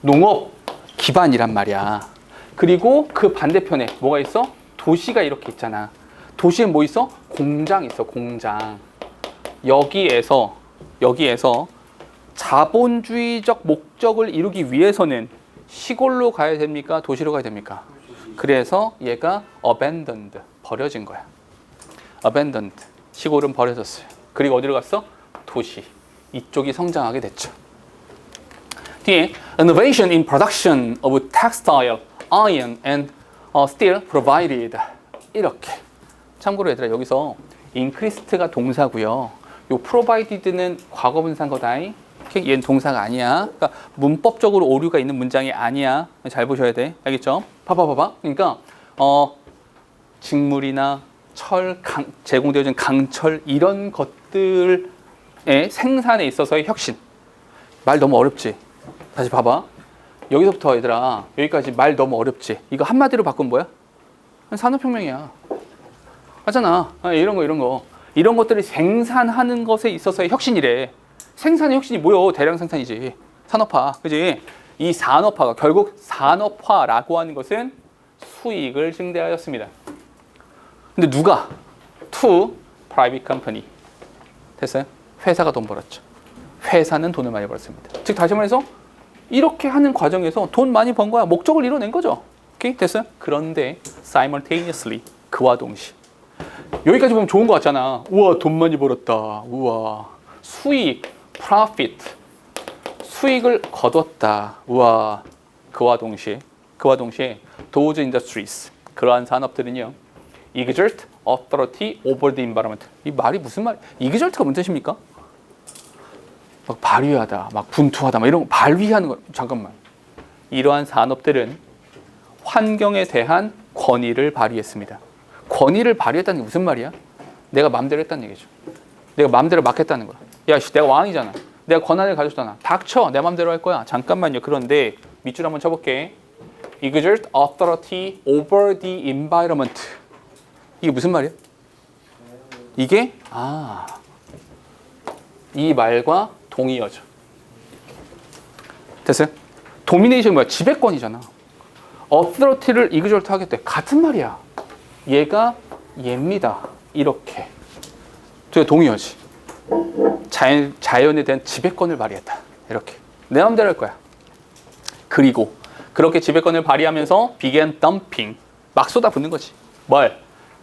농업 기반이란 말이야. 그리고 그 반대편에 뭐가 있어? 도시가 이렇게 있잖아. 도시에 뭐 있어? 공장 있어. 공장. 여기에서 자본주의적 목적을 이루기 위해서는 시골로 가야 됩니까? 도시로 가야 됩니까? 그래서 얘가 abandoned, 버려진 거야. abandoned, 시골은 버려졌어요. 그리고 어디로 갔어? 도시. 이쪽이 성장하게 됐죠. 뒤에 innovation in production of textile, iron and steel provided. 이렇게. 참고로 얘들아 여기서 increased가 동사고요. 요 provided는 과거 분사인 거다. 얘는 동사가 아니야. 그러니까 문법적으로 오류가 있는 문장이 아니야. 잘 보셔야 돼. 알겠죠? 봐봐. 그러니까 직물이나 철, 제공되어진 강철 이런 것들의 생산에 있어서의 혁신. 말 너무 어렵지? 다시 봐봐. 여기서부터 얘들아 여기까지 말 너무 어렵지? 이거 한마디로 바꾸면 뭐야? 산업혁명이야. 맞잖아. 이런 거. 이런 것들을 생산하는 것에 있어서의 혁신이래. 생산의 혁신이 뭐요? 대량 생산이지. 산업화. 그지? 이 산업화가 결국 산업화라고 하는 것은 수익을 증대하였습니다. 근데 누가? To private company. 됐어요? 회사가 돈 벌었죠. 회사는 돈을 많이 벌었습니다. 즉 다시 말해서 이렇게 하는 과정에서 돈 많이 번 거야. 목적을 이뤄낸 거죠. 오케이? 됐어요? 그런데 simultaneously 그와 동시에 여기까지 보면 좋은 거 같잖아. 우와 돈 많이 벌었다. 우와 수익 profit 수익을 거뒀다. 우와 그와 동시에 those industries 그러한 산업들은요 exert authority over the environment. 이 말이 무슨 말? exert가 무슨 뜻입니까? 막 발휘하다, 막 분투하다, 막 이런 거 발휘하는 거. 잠깐만. 이러한 산업들은 환경에 대한 권위를 발휘했습니다. 권위를 발휘했다는 게 무슨 말이야? 내가 마음대로 했다는 얘기죠. 내가 마음대로 막 했다는 거야. 야, 씨, 내가 왕이잖아. 내가 권한을 가졌잖아. 닥쳐. 내 맘대로 할 거야. 잠깐만요. 그런데 밑줄 한번 쳐볼게. exert authority over the environment. 이게 무슨 말이야? 이게 이 말과 동의어죠. 됐어요? 도미네이션 뭐야? 지배권이잖아. authority를 exert 하겠대. 같은 말이야. 얘가 얘입니다. 이렇게. 저 동의어지. 자연에 대한 지배권을 발휘했다. 이렇게. 내 마음대로 할 거야. 그리고 그렇게 지배권을 발휘하면서 began dumping. 막 쏟아붓는 거지. 뭘?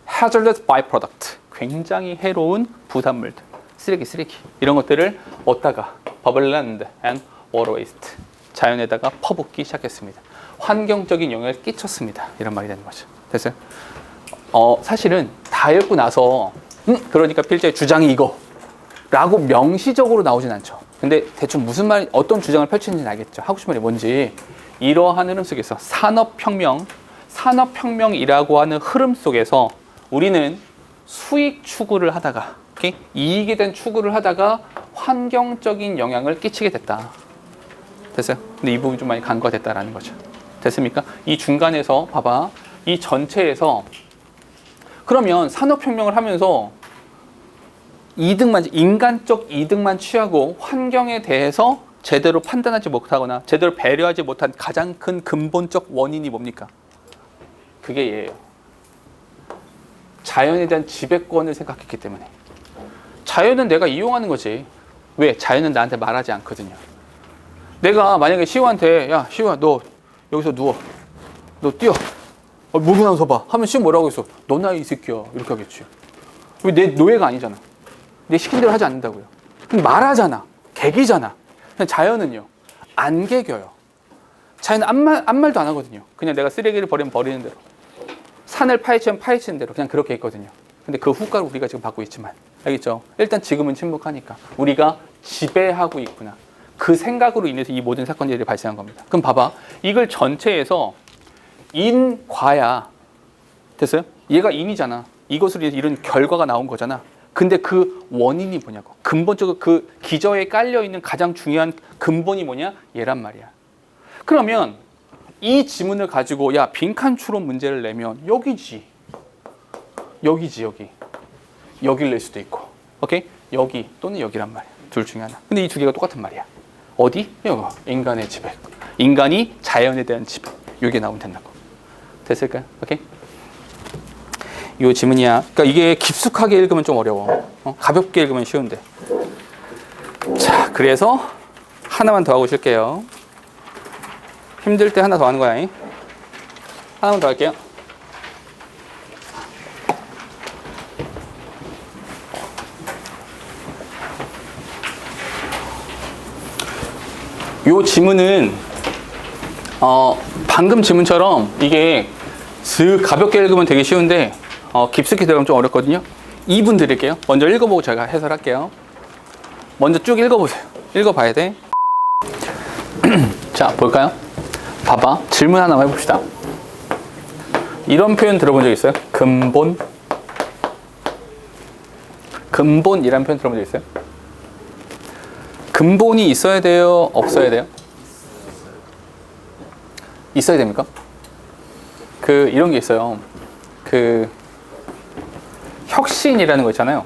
hazardous byproduct. 굉장히 해로운 부산물들. 쓰레기. 이런 것들을 얻다가 bubble land and water waste. 자연에다가 퍼붓기 시작했습니다. 환경적인 영향을 끼쳤습니다. 이런 말이 되는 거죠. 됐어요? 사실은 다 읽고 나서 그러니까 필자의 주장이 이거 라고 명시적으로 나오진 않죠. 근데 대충 무슨 말, 어떤 주장을 펼치는지는 알겠죠. 하고 싶은 말이 뭔지. 이러한 흐름 속에서 산업혁명이라고 하는 흐름 속에서 우리는 수익 추구를 하다가, 오케이? 이익에 대한 추구를 하다가 환경적인 영향을 끼치게 됐다. 됐어요? 근데 이 부분이 좀 많이 간과됐다라는 거죠. 됐습니까? 이 중간에서 봐봐. 이 전체에서 그러면 산업혁명을 하면서 인간적 이득만 취하고 환경에 대해서 제대로 판단하지 못하거나 제대로 배려하지 못한 가장 큰 근본적 원인이 뭡니까? 그게 얘예요. 자연에 대한 지배권을 생각했기 때문에. 자연은 내가 이용하는 거지. 왜? 자연은 나한테 말하지 않거든요. 내가 만약에 시우한테 야 시우야 너 여기서 누워. 너 뛰어. 목이나 서봐. 하면 시우 뭐라고 했어? 너나 이 새끼야. 이렇게 하겠지. 왜? 내 노예가 아니잖아. 내 시킨 대로 하지 않는다고요. 그럼 말하잖아. 개기잖아. 자연은요. 안 개겨요. 자연은 아무 말도 안 하거든요. 그냥 내가 쓰레기를 버리면 버리는 대로. 산을 파헤치면 파헤치는 대로 그냥 그렇게 있거든요. 근데 그 후과를 우리가 지금 받고 있지만. 알겠죠? 일단 지금은 침묵하니까. 우리가 지배하고 있구나. 그 생각으로 인해서 이 모든 사건들이 발생한 겁니다. 그럼 봐봐. 이걸 전체에서 인과야. 됐어요? 얘가 인이잖아. 이것으로 인해서 이런 결과가 나온 거잖아. 근데 그 원인이 뭐냐고. 근본적으로 그 기저에 깔려있는 가장 중요한 근본이 뭐냐? 얘란 말이야. 그러면 이 지문을 가지고 야 빈칸 추론 문제를 내면 여기지. 여기를 낼 수도 있고. 오케이? 여기 또는 여기란 말이야. 둘 중에 하나. 근데 이 두 개가 똑같은 말이야. 어디? 이거. 인간의 지배. 인간이 자연에 대한 지배. 이게 나오면 된다고. 됐을까요? 오케이? 요 지문이야. 그러니까 이게 깊숙하게 읽으면 좀 어려워. 가볍게 읽으면 쉬운데. 자, 그래서 하나만 더 하고 쉴게요. 힘들 때 하나 더 하는 거야. 하나만 더 할게요. 요 지문은 방금 지문처럼 이게 슥 가볍게 읽으면 되게 쉬운데 깊숙이 들어가면 좀 어렵거든요. 2분 드릴게요. 먼저 읽어보고 제가 해설할게요. 먼저 쭉 읽어보세요. 읽어봐야 돼. 자, 볼까요? 봐봐. 질문 하나만 해봅시다. 이런 표현 들어본 적 있어요? 근본이라는 표현 들어본 적 있어요? 근본이 있어야 돼요? 없어야 돼요? 있어야 됩니까? 이런 게 있어요. 혁신이라는 거 있잖아요.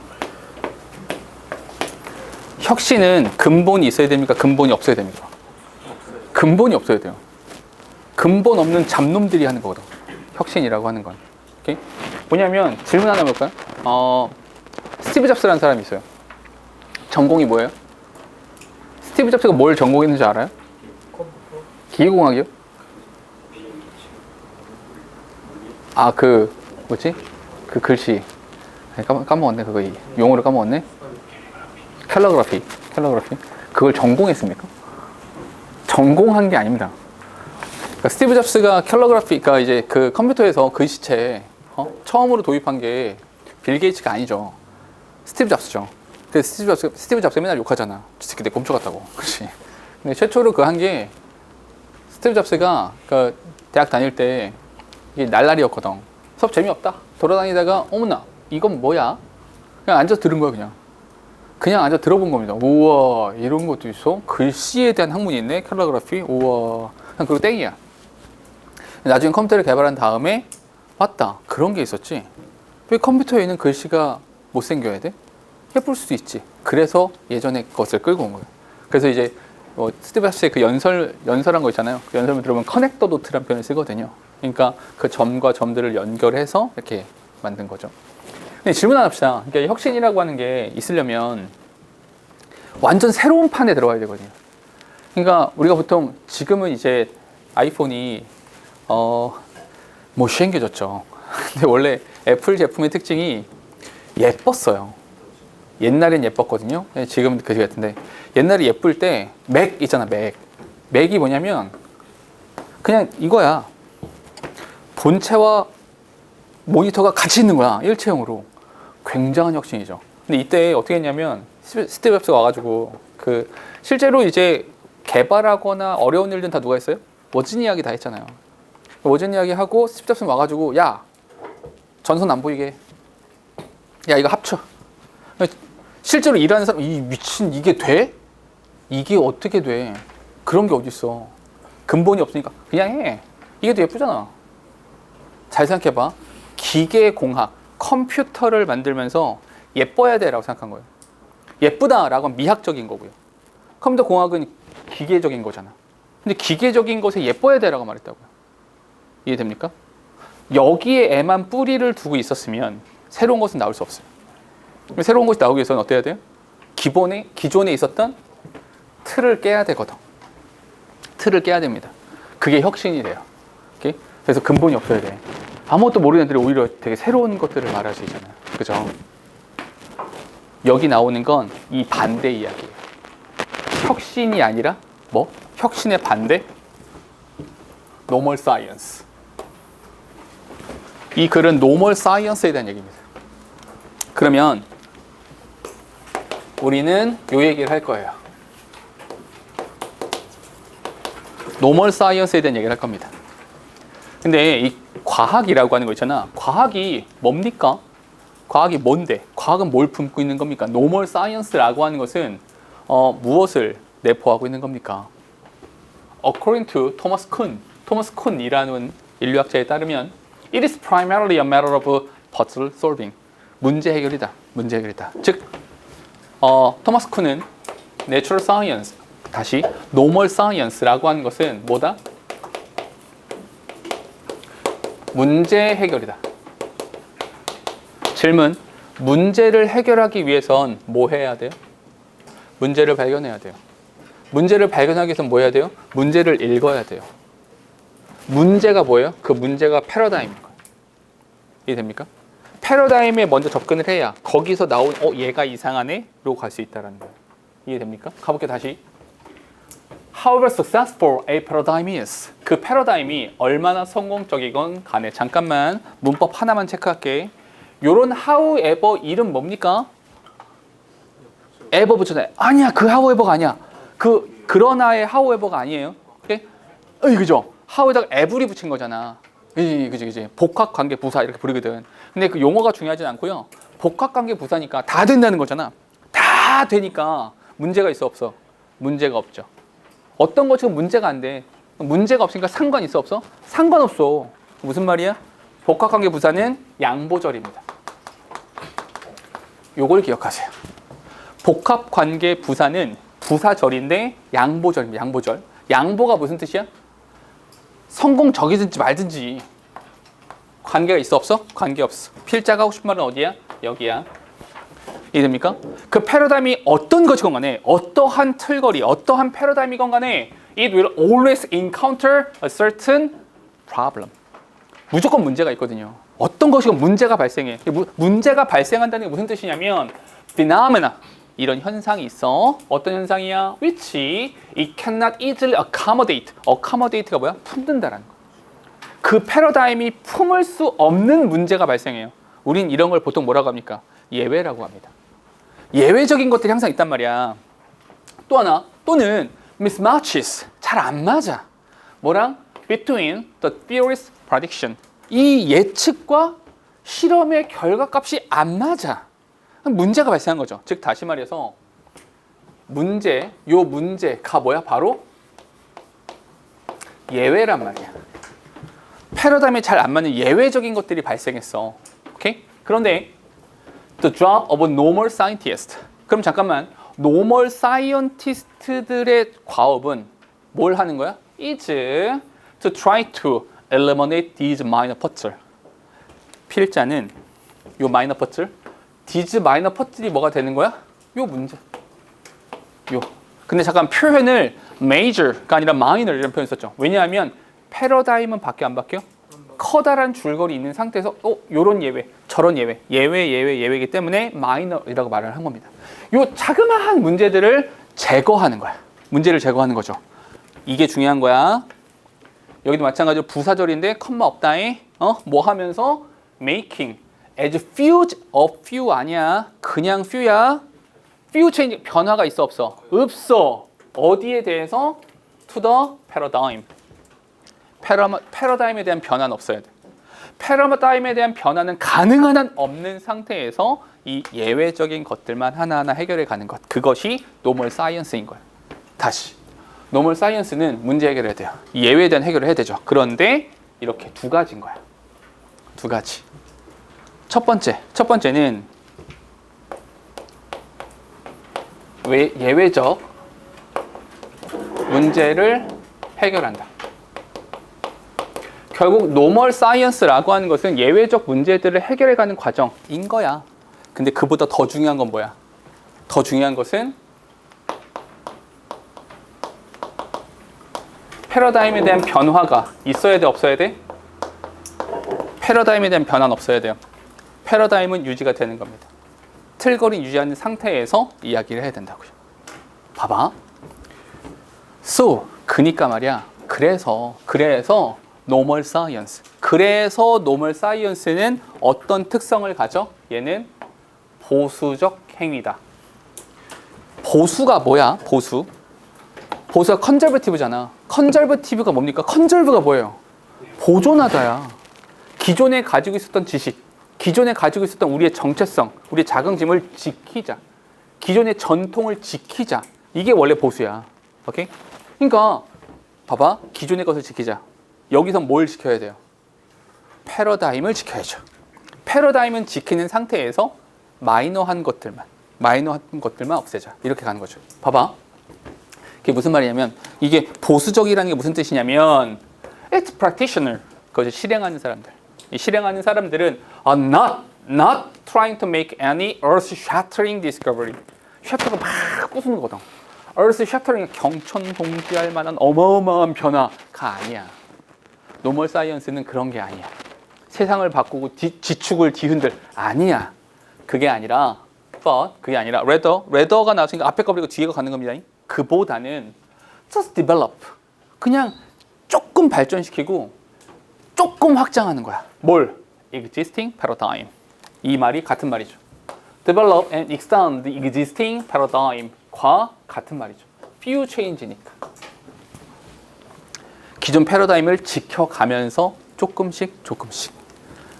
혁신은 근본이 있어야 됩니까? 근본이 없어야 됩니까? 근본이 없어야 돼요. 근본 없는 잡놈들이 하는 거거든. 혁신이라고 하는 건. 오케이? 뭐냐면 질문 하나 볼까요? 스티브 잡스라는 사람이 있어요. 전공이 뭐예요? 스티브 잡스가 뭘 전공했는지 알아요? 기계공학이요? 뭐지? 그 글씨. 까먹었네, 그거. 용어를 까먹었네? 캘러그래피. 그걸 전공했습니까? 전공한 게 아닙니다. 그러니까 스티브 잡스가 캘러그래피가 이제 그 컴퓨터에서 글씨체 처음으로 도입한 게 빌 게이츠가 아니죠. 스티브 잡스죠. 그래서 스티브 잡스가 맨날 욕하잖아. 저 새끼 내 곰초 같다고. 그렇지. 근데 최초로 한 게 스티브 잡스가 그 대학 다닐 때 이게 날라리였거든. 수업 재미없다. 돌아다니다가 어머나 이건 뭐야? 그냥 앉아서 들은 거야 그냥. 그냥 앉아 들어본 겁니다. 우와, 이런 것도 있어? 글씨에 대한 학문이 있네? 캘리그라피? 우와. 그냥 그거 땡이야. 나중에 컴퓨터를 개발한 다음에 맞다. 그런 게 있었지. 왜 컴퓨터에 있는 글씨가 못생겨야 돼? 예쁠 수도 있지. 그래서 예전에 것을 끌고 온 거예요. 그래서 이제 스티브 잡스의 그 연설한 거 있잖아요. 그 연설문 들어보면 커넥터 도트라는 표현을 쓰거든요. 그러니까 그 점과 점들을 연결해서 이렇게 만든 거죠. 근데 질문 하나 합시다. 그러니까 혁신이라고 하는 게 있으려면 완전 새로운 판에 들어가야 되거든요. 그러니까 우리가 보통 지금은 이제 아이폰이 못생겨졌죠. 근데 원래 애플 제품의 특징이 예뻤어요. 옛날엔 예뻤거든요. 지금은 그지 같은데 옛날에 예쁠 때 맥 있잖아. 맥이 뭐냐면 그냥 이거야. 본체와 모니터가 같이 있는 거야. 일체형으로. 굉장한 혁신이죠. 근데 이때 어떻게 했냐면 스티브 잡스가 와가지고 그 실제로 이제 개발하거나 어려운 일들은 다 누가 했어요? 워즈니악이 다 했잖아요. 워즈니악이 하고 스티브 잡스 와가지고 야 전선 안 보이게 야 이거 합쳐. 실제로 일하는 사람 이 미친 이게 돼? 이게 어떻게 돼? 그런 게 어딨어. 근본이 없으니까 그냥 해. 이게 더 예쁘잖아. 잘 생각해봐. 기계공학, 컴퓨터를 만들면서 예뻐야 돼라고 생각한 거예요. 예쁘다라고 하면 미학적인 거고요. 컴퓨터 공학은 기계적인 거잖아. 근데 기계적인 것에 예뻐야 돼라고 말했다고요. 이해됩니까? 여기에 애만 뿌리를 두고 있었으면 새로운 것은 나올 수 없어요. 새로운 것이 나오기 위해서는 어때야 돼요? 기존에 있었던 틀을 깨야 되거든. 틀을 깨야 됩니다. 그게 혁신이 돼요. 오케이? 그래서 근본이 없어야 돼. 아무것도 모르는 애들이 오히려 되게 새로운 것들을 말할 수 있잖아요. 그죠? 여기 나오는 건 이 반대 이야기예요. 혁신이 아니라 뭐? 혁신의 반대? 노멀 사이언스. 이 글은 노멀 사이언스에 대한 얘기입니다. 그러면 우리는 요 얘기를 할 거예요. 노멀 사이언스에 대한 얘기를 할 겁니다. 근데 이 과학이라고 하는 거 있잖아. 과학이 뭡니까? 과학이 뭔데? 과학은 뭘 품고 있는 겁니까? 노멀 사이언스라고 하는 것은 무엇을 내포하고 있는 겁니까? According to 토마스 쿤이라는 인류학자에 따르면 It is primarily a matter of puzzle solving. 문제 해결이다. 문제 해결이다. 즉, 토마스 쿤은 Natural Science, 다시 Normal Science라고 하는 것은 뭐다? 문제 해결이다. 질문, 문제를 해결하기 위해선 뭐 해야 돼요? 문제를 발견해야 돼요. 문제를 발견하기 위해선 뭐 해야 돼요? 문제를 읽어야 돼요. 문제가 뭐예요? 그 문제가 패러다임인 거예요. 이해됩니까? 패러다임에 먼저 접근을 해야 거기서 나온 얘가 이상하네?로 갈 수 있다는 거예요. 이해됩니까? 가볼게요. 다시. However successful a paradigm is. 그 패러다임이 얼마나 성공적이건 간에 잠깐만 문법 하나만 체크할게. 요런 however 이름 뭡니까? ever 붙였잖아요. 아니야. 그 however가 아니야. 그러나의 however가 아니에요. 오케이? 그죠? however에다가 ever이 붙인 거잖아. 그지. 복합관계 부사 이렇게 부르거든. 근데 그 용어가 중요하진 않고요. 복합관계 부사니까 다 된다는 거잖아. 다 되니까 문제가 있어 없어? 문제가 없죠. 어떤 거 지금 문제가 안 돼. 문제가 없으니까 상관 있어 없어? 상관없어. 무슨 말이야? 복합관계 부사는 양보절입니다. 요걸 기억하세요. 복합관계 부사는 부사절인데 양보절입니다. 양보절. 양보가 무슨 뜻이야? 성공적이든지 말든지 관계가 있어 없어? 관계 없어. 필자가 하고 싶은 말은 어디야? 여기야. 이해됩니까? 그 패러다임이 어떤 것이건 간에 어떠한 틀거리, 어떠한 패러다임이건 간에 it will always encounter a certain problem. 무조건 문제가 있거든요. 어떤 것이건 문제가 발생해. 문제가 발생한다는 게 무슨 뜻이냐면 phenomena, 이런 현상이 있어. 어떤 현상이야? which it cannot easily accommodate. accommodate가 뭐야? 품는다라는 거. 그 패러다임이 품을 수 없는 문제가 발생해요. 우린 이런 걸 보통 뭐라고 합니까? 예외라고 합니다. 예외적인 것들이 항상 있단 말이야. 또 하나, 또는 mismatches, 잘 안 맞아. 뭐랑? between the theory's prediction. 이 예측과 실험의 결과값이 안 맞아. 문제가 발생한 거죠. 즉 다시 말해서 요 문제가 뭐야? 바로 예외란 말이야. 패러다임에 잘 안 맞는 예외적인 것들이 발생했어. 오케이? 그런데 the job of a normal scientist. 그럼 잠깐만. normal scientist들의 과업은 뭘 하는 거야? is to try to eliminate these minor parts. 필자는 요 minor parts, these minor parts이 뭐가 되는 거야? 요 문제. 요. 근데 잠깐 표현을 major가 아니라 minor 이런 표현 썼죠. 왜냐하면 패러다임은 밖에 안 바뀌어? 커다란 줄거리 있는 상태에서 요런 예외, 저런 예외, 예외이기 때문에 minor이라고 말을 한 겁니다. 요 자그마한 문제들을 제거하는 거야. 문제를 제거하는 거죠. 이게 중요한 거야. 여기도 마찬가지로 부사절인데 컴마 없다에 뭐 하면서 making as few of few 아니야. 그냥 few야. few change 변화가 있어 없어? 없어. 어디에 대해서? to the paradigm. 패러다임에 대한 변화는 없어야 돼. 패러다임에 대한 변화는 가능한 한 없는 상태에서 이 예외적인 것들만 하나하나 해결해 가는 것. 그것이 노멀 사이언스인 거야. 다시. 노멀 사이언스는 문제 해결해야 돼요. 이 예외에 대한 해결을 해야 되죠. 그런데 이렇게 두 가지인 거야. 두 가지. 첫 번째는 예외적 문제를 해결한다. 결국 노멀 사이언스라고 하는 것은 예외적 문제들을 해결해가는 과정인 거야. 근데 그보다 더 중요한 건 뭐야? 더 중요한 것은 패러다임에 대한 변화가 있어야 돼, 없어야 돼? 패러다임에 대한 변화는 없어야 돼요. 패러다임은 유지가 되는 겁니다. 틀거리 유지하는 상태에서 이야기를 해야 된다고요. 봐봐. So, 그니까 말이야. 그래서 노멀 사이언스. 그래서 노멀 사이언스는 어떤 특성을 가져? 얘는 보수적 행위다. 보수가 뭐야? 보수가 컨저버티브잖아. 컨저버티브가 뭡니까? 컨저브가 뭐예요? 보존하다야. 기존에 가지고 있었던 지식, 기존에 가지고 있었던 우리의 정체성, 우리의 자긍심을 지키자. 기존의 전통을 지키자. 이게 원래 보수야. 오케이? 그러니까 봐봐. 기존의 것을 지키자. 여기서 뭘 지켜야 돼요? 패러다임을 지켜야죠. 패러다임은 지키는 상태에서 마이너한 것들만 없애자. 이렇게 가는 거죠. 봐봐. 그게 무슨 말이냐면 이게 보수적이라는 게 무슨 뜻이냐면 it's practitioner. 그것을 실행하는 사람들. 이 실행하는 사람들은 are not trying to make any earth-shattering discovery. 샤터가 막 부수는 거거든. earth-shattering 경천동지할 만한 어마어마한 변화가 아니야. 노멀 사이언스는 그런 게 아니야. 세상을 바꾸고 지축을 뒤흔들 아니야. 그게 아니라 rather가 나왔으니까 앞에 거 버리고 뒤에가 가는 겁니다. 그보다는 just develop. 그냥 조금 발전시키고 조금 확장하는 거야. 뭘? existing paradigm. 이 말이 같은 말이죠. develop and extend the existing paradigm과 같은 말이죠. few change니까. 기존 패러다임을 지켜가면서 조금씩.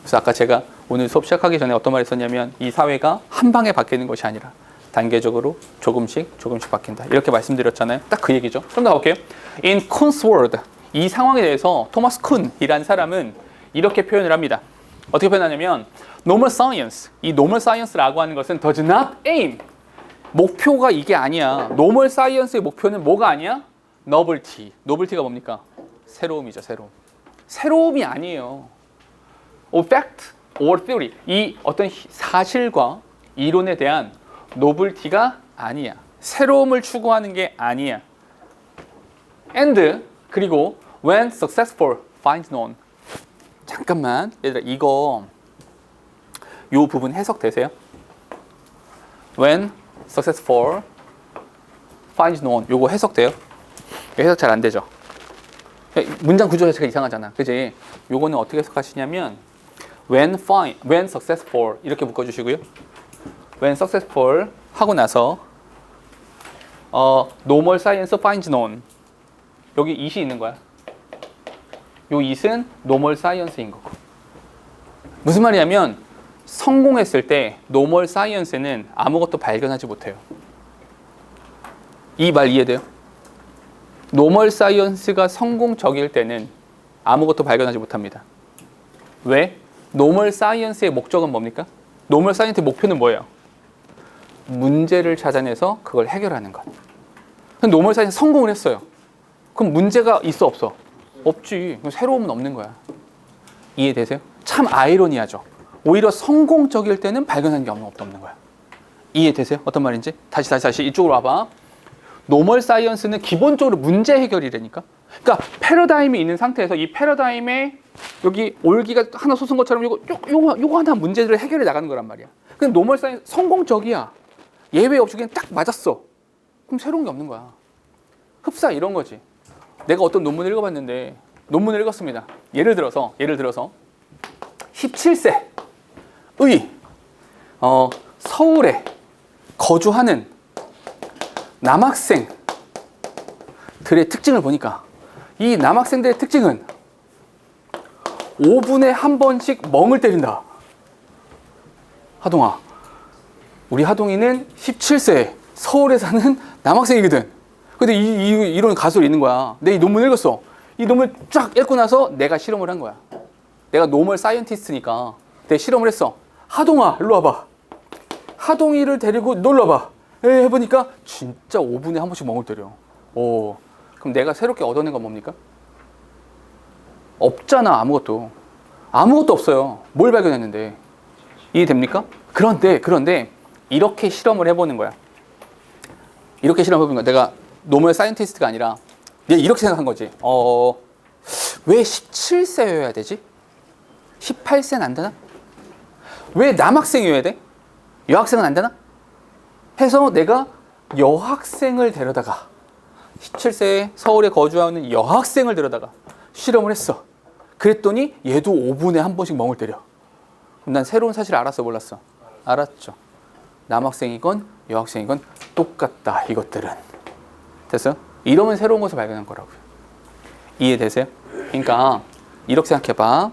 그래서 아까 제가 오늘 수업 시작하기 전에 어떤 말을 썼냐면 이 사회가 한 방에 바뀌는 것이 아니라 단계적으로 조금씩 바뀐다. 이렇게 말씀드렸잖아요. 딱 그 얘기죠. 좀 더 가볼게요. In Kuhn's world, 이 상황에 대해서 토마스 쿤이라는 사람은 이렇게 표현을 합니다. 어떻게 표현하냐면 normal science, 이 normal science라고 하는 것은 does not aim. 목표가 이게 아니야. normal science의 목표는 뭐가 아니야? novelty. novelty가 뭡니까? 새로움이죠. 새로움이 아니에요. fact or theory. 이 어떤 사실과 이론에 대한 노블티가 아니야. 새로움을 추구하는 게 아니야. And 그리고 when successful finds known. 잠깐만 얘들아 이거 요 부분 해석되세요? When successful finds known. 요거 해석돼요? 해석 잘 안 되죠? 문장 구조 자체가 이상하잖아. 그지? 요거는 어떻게 해석하시냐면 when successful 이렇게 묶어주시고요. when successful 하고 나서 normal science finds known. 여기 it이 있는 거야. 요 it은 normal science인 거고. 무슨 말이냐면 성공했을 때 노멀 사이언스는 아무것도 발견하지 못해요. 이 말 이해돼요? 노멀 사이언스가 성공적일 때는 아무것도 발견하지 못합니다. 왜? 노멀 사이언스의 목적은 뭡니까? 노멀 사이언스의 목표는 뭐예요? 문제를 찾아내서 그걸 해결하는 것. 노멀 사이언스 성공을 했어요. 그럼 문제가 있어 없어? 없지. 그럼 새로움은 없는 거야. 이해되세요? 참 아이러니하죠. 오히려 성공적일 때는 발견한 게 없는 거야. 이해되세요? 어떤 말인지? 다시 이쪽으로 와봐. 노멀 사이언스는 기본적으로 문제 해결이라니까. 그러니까 패러다임이 있는 상태에서 이 패러다임에 여기 올기가 하나 솟은 것처럼 요거 하나 문제를 해결해 나가는 거란 말이야. 근데 노멀 사이언스 성공적이야. 예외 없이 그냥 딱 맞았어. 그럼 새로운 게 없는 거야. 흡사 이런 거지. 내가 어떤 논문을 읽어봤는데 논문을 읽었습니다. 예를 들어서 17세의 서울에 거주하는 남학생들의 특징을 보니까 이 남학생들의 특징은 5분에 한 번씩 멍을 때린다. 하동아, 우리 하동이는 17세 서울에 사는 남학생이거든. 근데 이런 가설이 있는 거야. 내가 이 논문 읽었어. 이 논문을 쫙 읽고 나서 내가 실험을 한 거야. 내가 노멀 사이언티스트니까 내가 실험을 했어. 하동아, 일로 와봐. 하동이를 데리고 놀러 와봐. 해보니까 진짜 5분에 한 번씩 멍을 때려. 그럼 내가 새롭게 얻어낸 건 뭡니까? 없잖아. 아무것도 없어요. 뭘 발견했는데. 이해됩니까? 그런데 이렇게 실험을 해보는 거야. 이렇게 실험해보는 거야. 내가 노멀 사이언티스트가 아니라 내가 이렇게 생각한 거지. 왜 17세여야 되지? 18세는 안 되나? 왜 남학생이어야 돼? 여학생은 안 되나? 해서 내가 여학생을 데려다가 17세에 서울에 거주하는 여학생을 데려다가 실험을 했어. 그랬더니 얘도 5분에 한 번씩 멍을 때려. 그럼 난 새로운 사실을 알았어, 몰랐어? 알았죠. 남학생이건 여학생이건 똑같다, 이것들은. 됐어요? 이러면 새로운 것을 발견한 거라고요. 이해되세요? 그러니까 이렇게 생각해봐.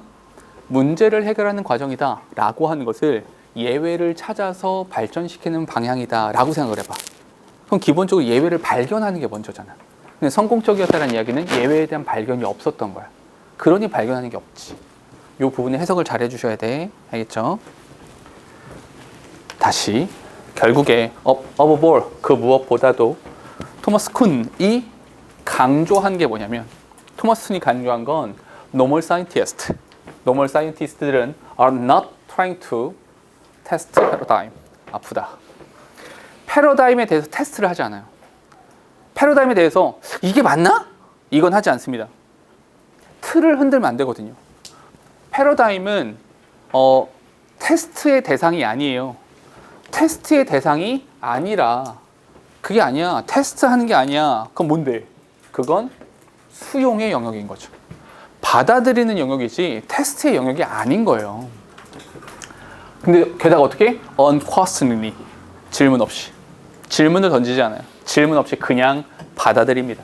문제를 해결하는 과정이다 라고 하는 것을 예외를 찾아서 발전시키는 방향이다 라고 생각을 해봐. 그럼 기본적으로 예외를 발견하는 게 먼저잖아. 근데 성공적이었다는 이야기는 예외에 대한 발견이 없었던 거야. 그러니 발견하는 게 없지. 이 부분에 해석을 잘 해주셔야 돼. 알겠죠? 다시 결국에 above all, 그 무엇보다도 토마스 쿤이 강조한 게 뭐냐면, 토마스 쿤이 강조한 건 normal scientist들은 are not trying to test paradigm. 아프다. 패러다임에 대해서 테스트를 하지 않아요. 패러다임에 대해서 이게 맞나? 이건 하지 않습니다. 틀을 흔들면 안 되거든요. 패러다임은 테스트의 대상이 아니에요. 테스트의 대상이 아니라 그게 아니야. 테스트하는 게 아니야. 그건 뭔데? 그건 수용의 영역인 거죠. 받아들이는 영역이지 테스트의 영역이 아닌 거예요. 근데 게다가 어떻게? unquestioningly. 질문 없이. 질문을 던지지 않아요. 질문 없이 그냥 받아들입니다.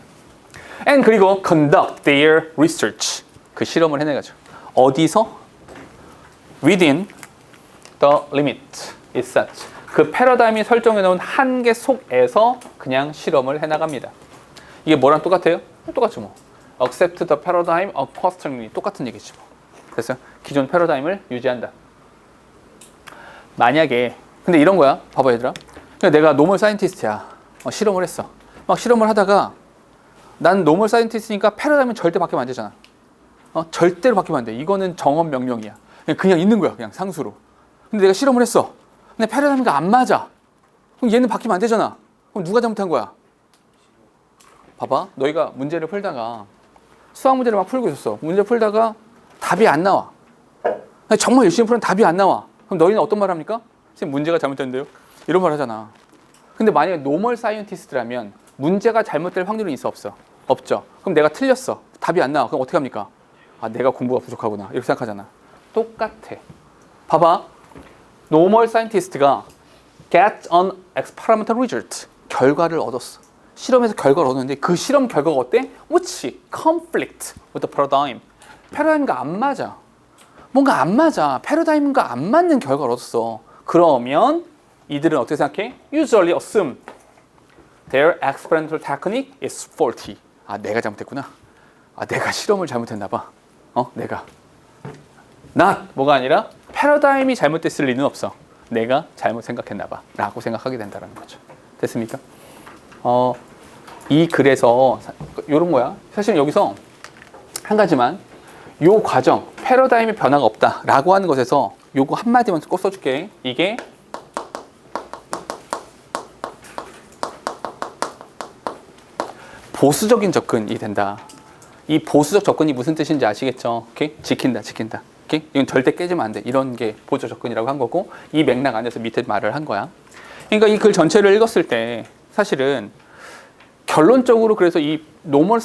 And 그리고 conduct their research. 그 실험을 해내가죠. 어디서? Within the limit is set. 그 패러다임이 설정해 놓은 한계 속에서 그냥 실험을 해나갑니다. 이게 뭐랑 똑같아요? 똑같죠 뭐. Accept the paradigm of questioning. 똑같은 얘기지 뭐. 그래서 기존 패러다임을 유지한다. 만약에 근데 이런 거야. 봐봐 얘들아. 내가 노멀 사이언티스트야. 실험을 했어. 막 실험을 하다가 난 노멀 사이언티스트니까 패러다임은 절대 바뀌면 안 되잖아. 절대로 바뀌면 안 돼. 이거는 정원 명령이야. 그냥 있는 거야. 그냥 상수로. 근데 내가 실험을 했어. 근데 패러다임과 안 맞아. 그럼 얘는 바뀌면 안 되잖아. 그럼 누가 잘못한 거야? 봐봐. 너희가 문제를 풀다가 수학 문제를 막 풀고 있었어. 문제 풀다가 답이 안 나와. 정말 열심히 풀면 답이 안 나와. 그럼 너희는 어떤 말 합니까? 선생님 문제가 잘못됐는데요? 이런 말 하잖아. 근데 만약에 노멀 사이언티스트라면 문제가 잘못될 확률은 있어 없어? 없죠. 그럼 내가 틀렸어. 답이 안 나와. 그럼 어떻게 합니까? 아, 내가 공부가 부족하구나. 이렇게 생각하잖아. 똑같아. 봐봐. 노멀 사이언티스트가 get an experimental result. 결과를 얻었어. 실험에서 결과를 얻었는데 그 실험 결과가 어때? which conflict with the paradigm. 패러다임과 안 맞아. 뭔가 안 맞아. 패러다임과 안 맞는 결과를 얻었어. 그러면 이들은 어떻게 생각해? Usually assume their experimental technique is faulty. 아, 내가 잘못했구나. 아, 내가 실험을 잘못했나 봐. 내가. not 뭐가 아니라 패러다임이 잘못됐을 리는 없어. 내가 잘못 생각했나 봐. 라고 생각하게 된다는 거죠. 됐습니까? 이 글에서 요런 거야. 사실 여기서 한 가지만 요 과정, 패러다임의 변화가 없다 라고 하는 것에서 요거 한마디만 꼭 써줄게. 이게 보수적인 접근이 된다. 이 보수적 접근이 무슨 뜻인지 아시겠죠? 오케이? 지킨다. 오케이? 이건 절대 깨지면 안 돼. 이런 게 보수적 접근이라고 한 거고, 이 맥락 안에서 밑에 말을 한 거야. 그러니까 이 글 전체를 읽었을 때 사실은 결론적으로 그래서 이 노멀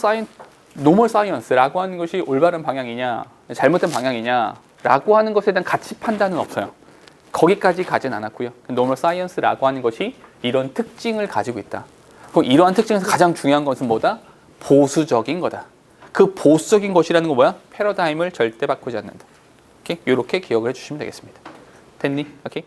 사이언스라고 하는 것이 올바른 방향이냐, 잘못된 방향이냐라고 하는 것에 대한 가치 판단은 없어요. 거기까지 가진 않았고요. 노멀 사이언스라고 하는 것이 이런 특징을 가지고 있다. 그럼 이러한 특징에서 가장 중요한 것은 뭐다? 보수적인 거다. 그 보수적인 것이라는 거 뭐야? 패러다임을 절대 바꾸지 않는다. 이렇게 기억을 해주시면 되겠습니다. 됐니? 오케이.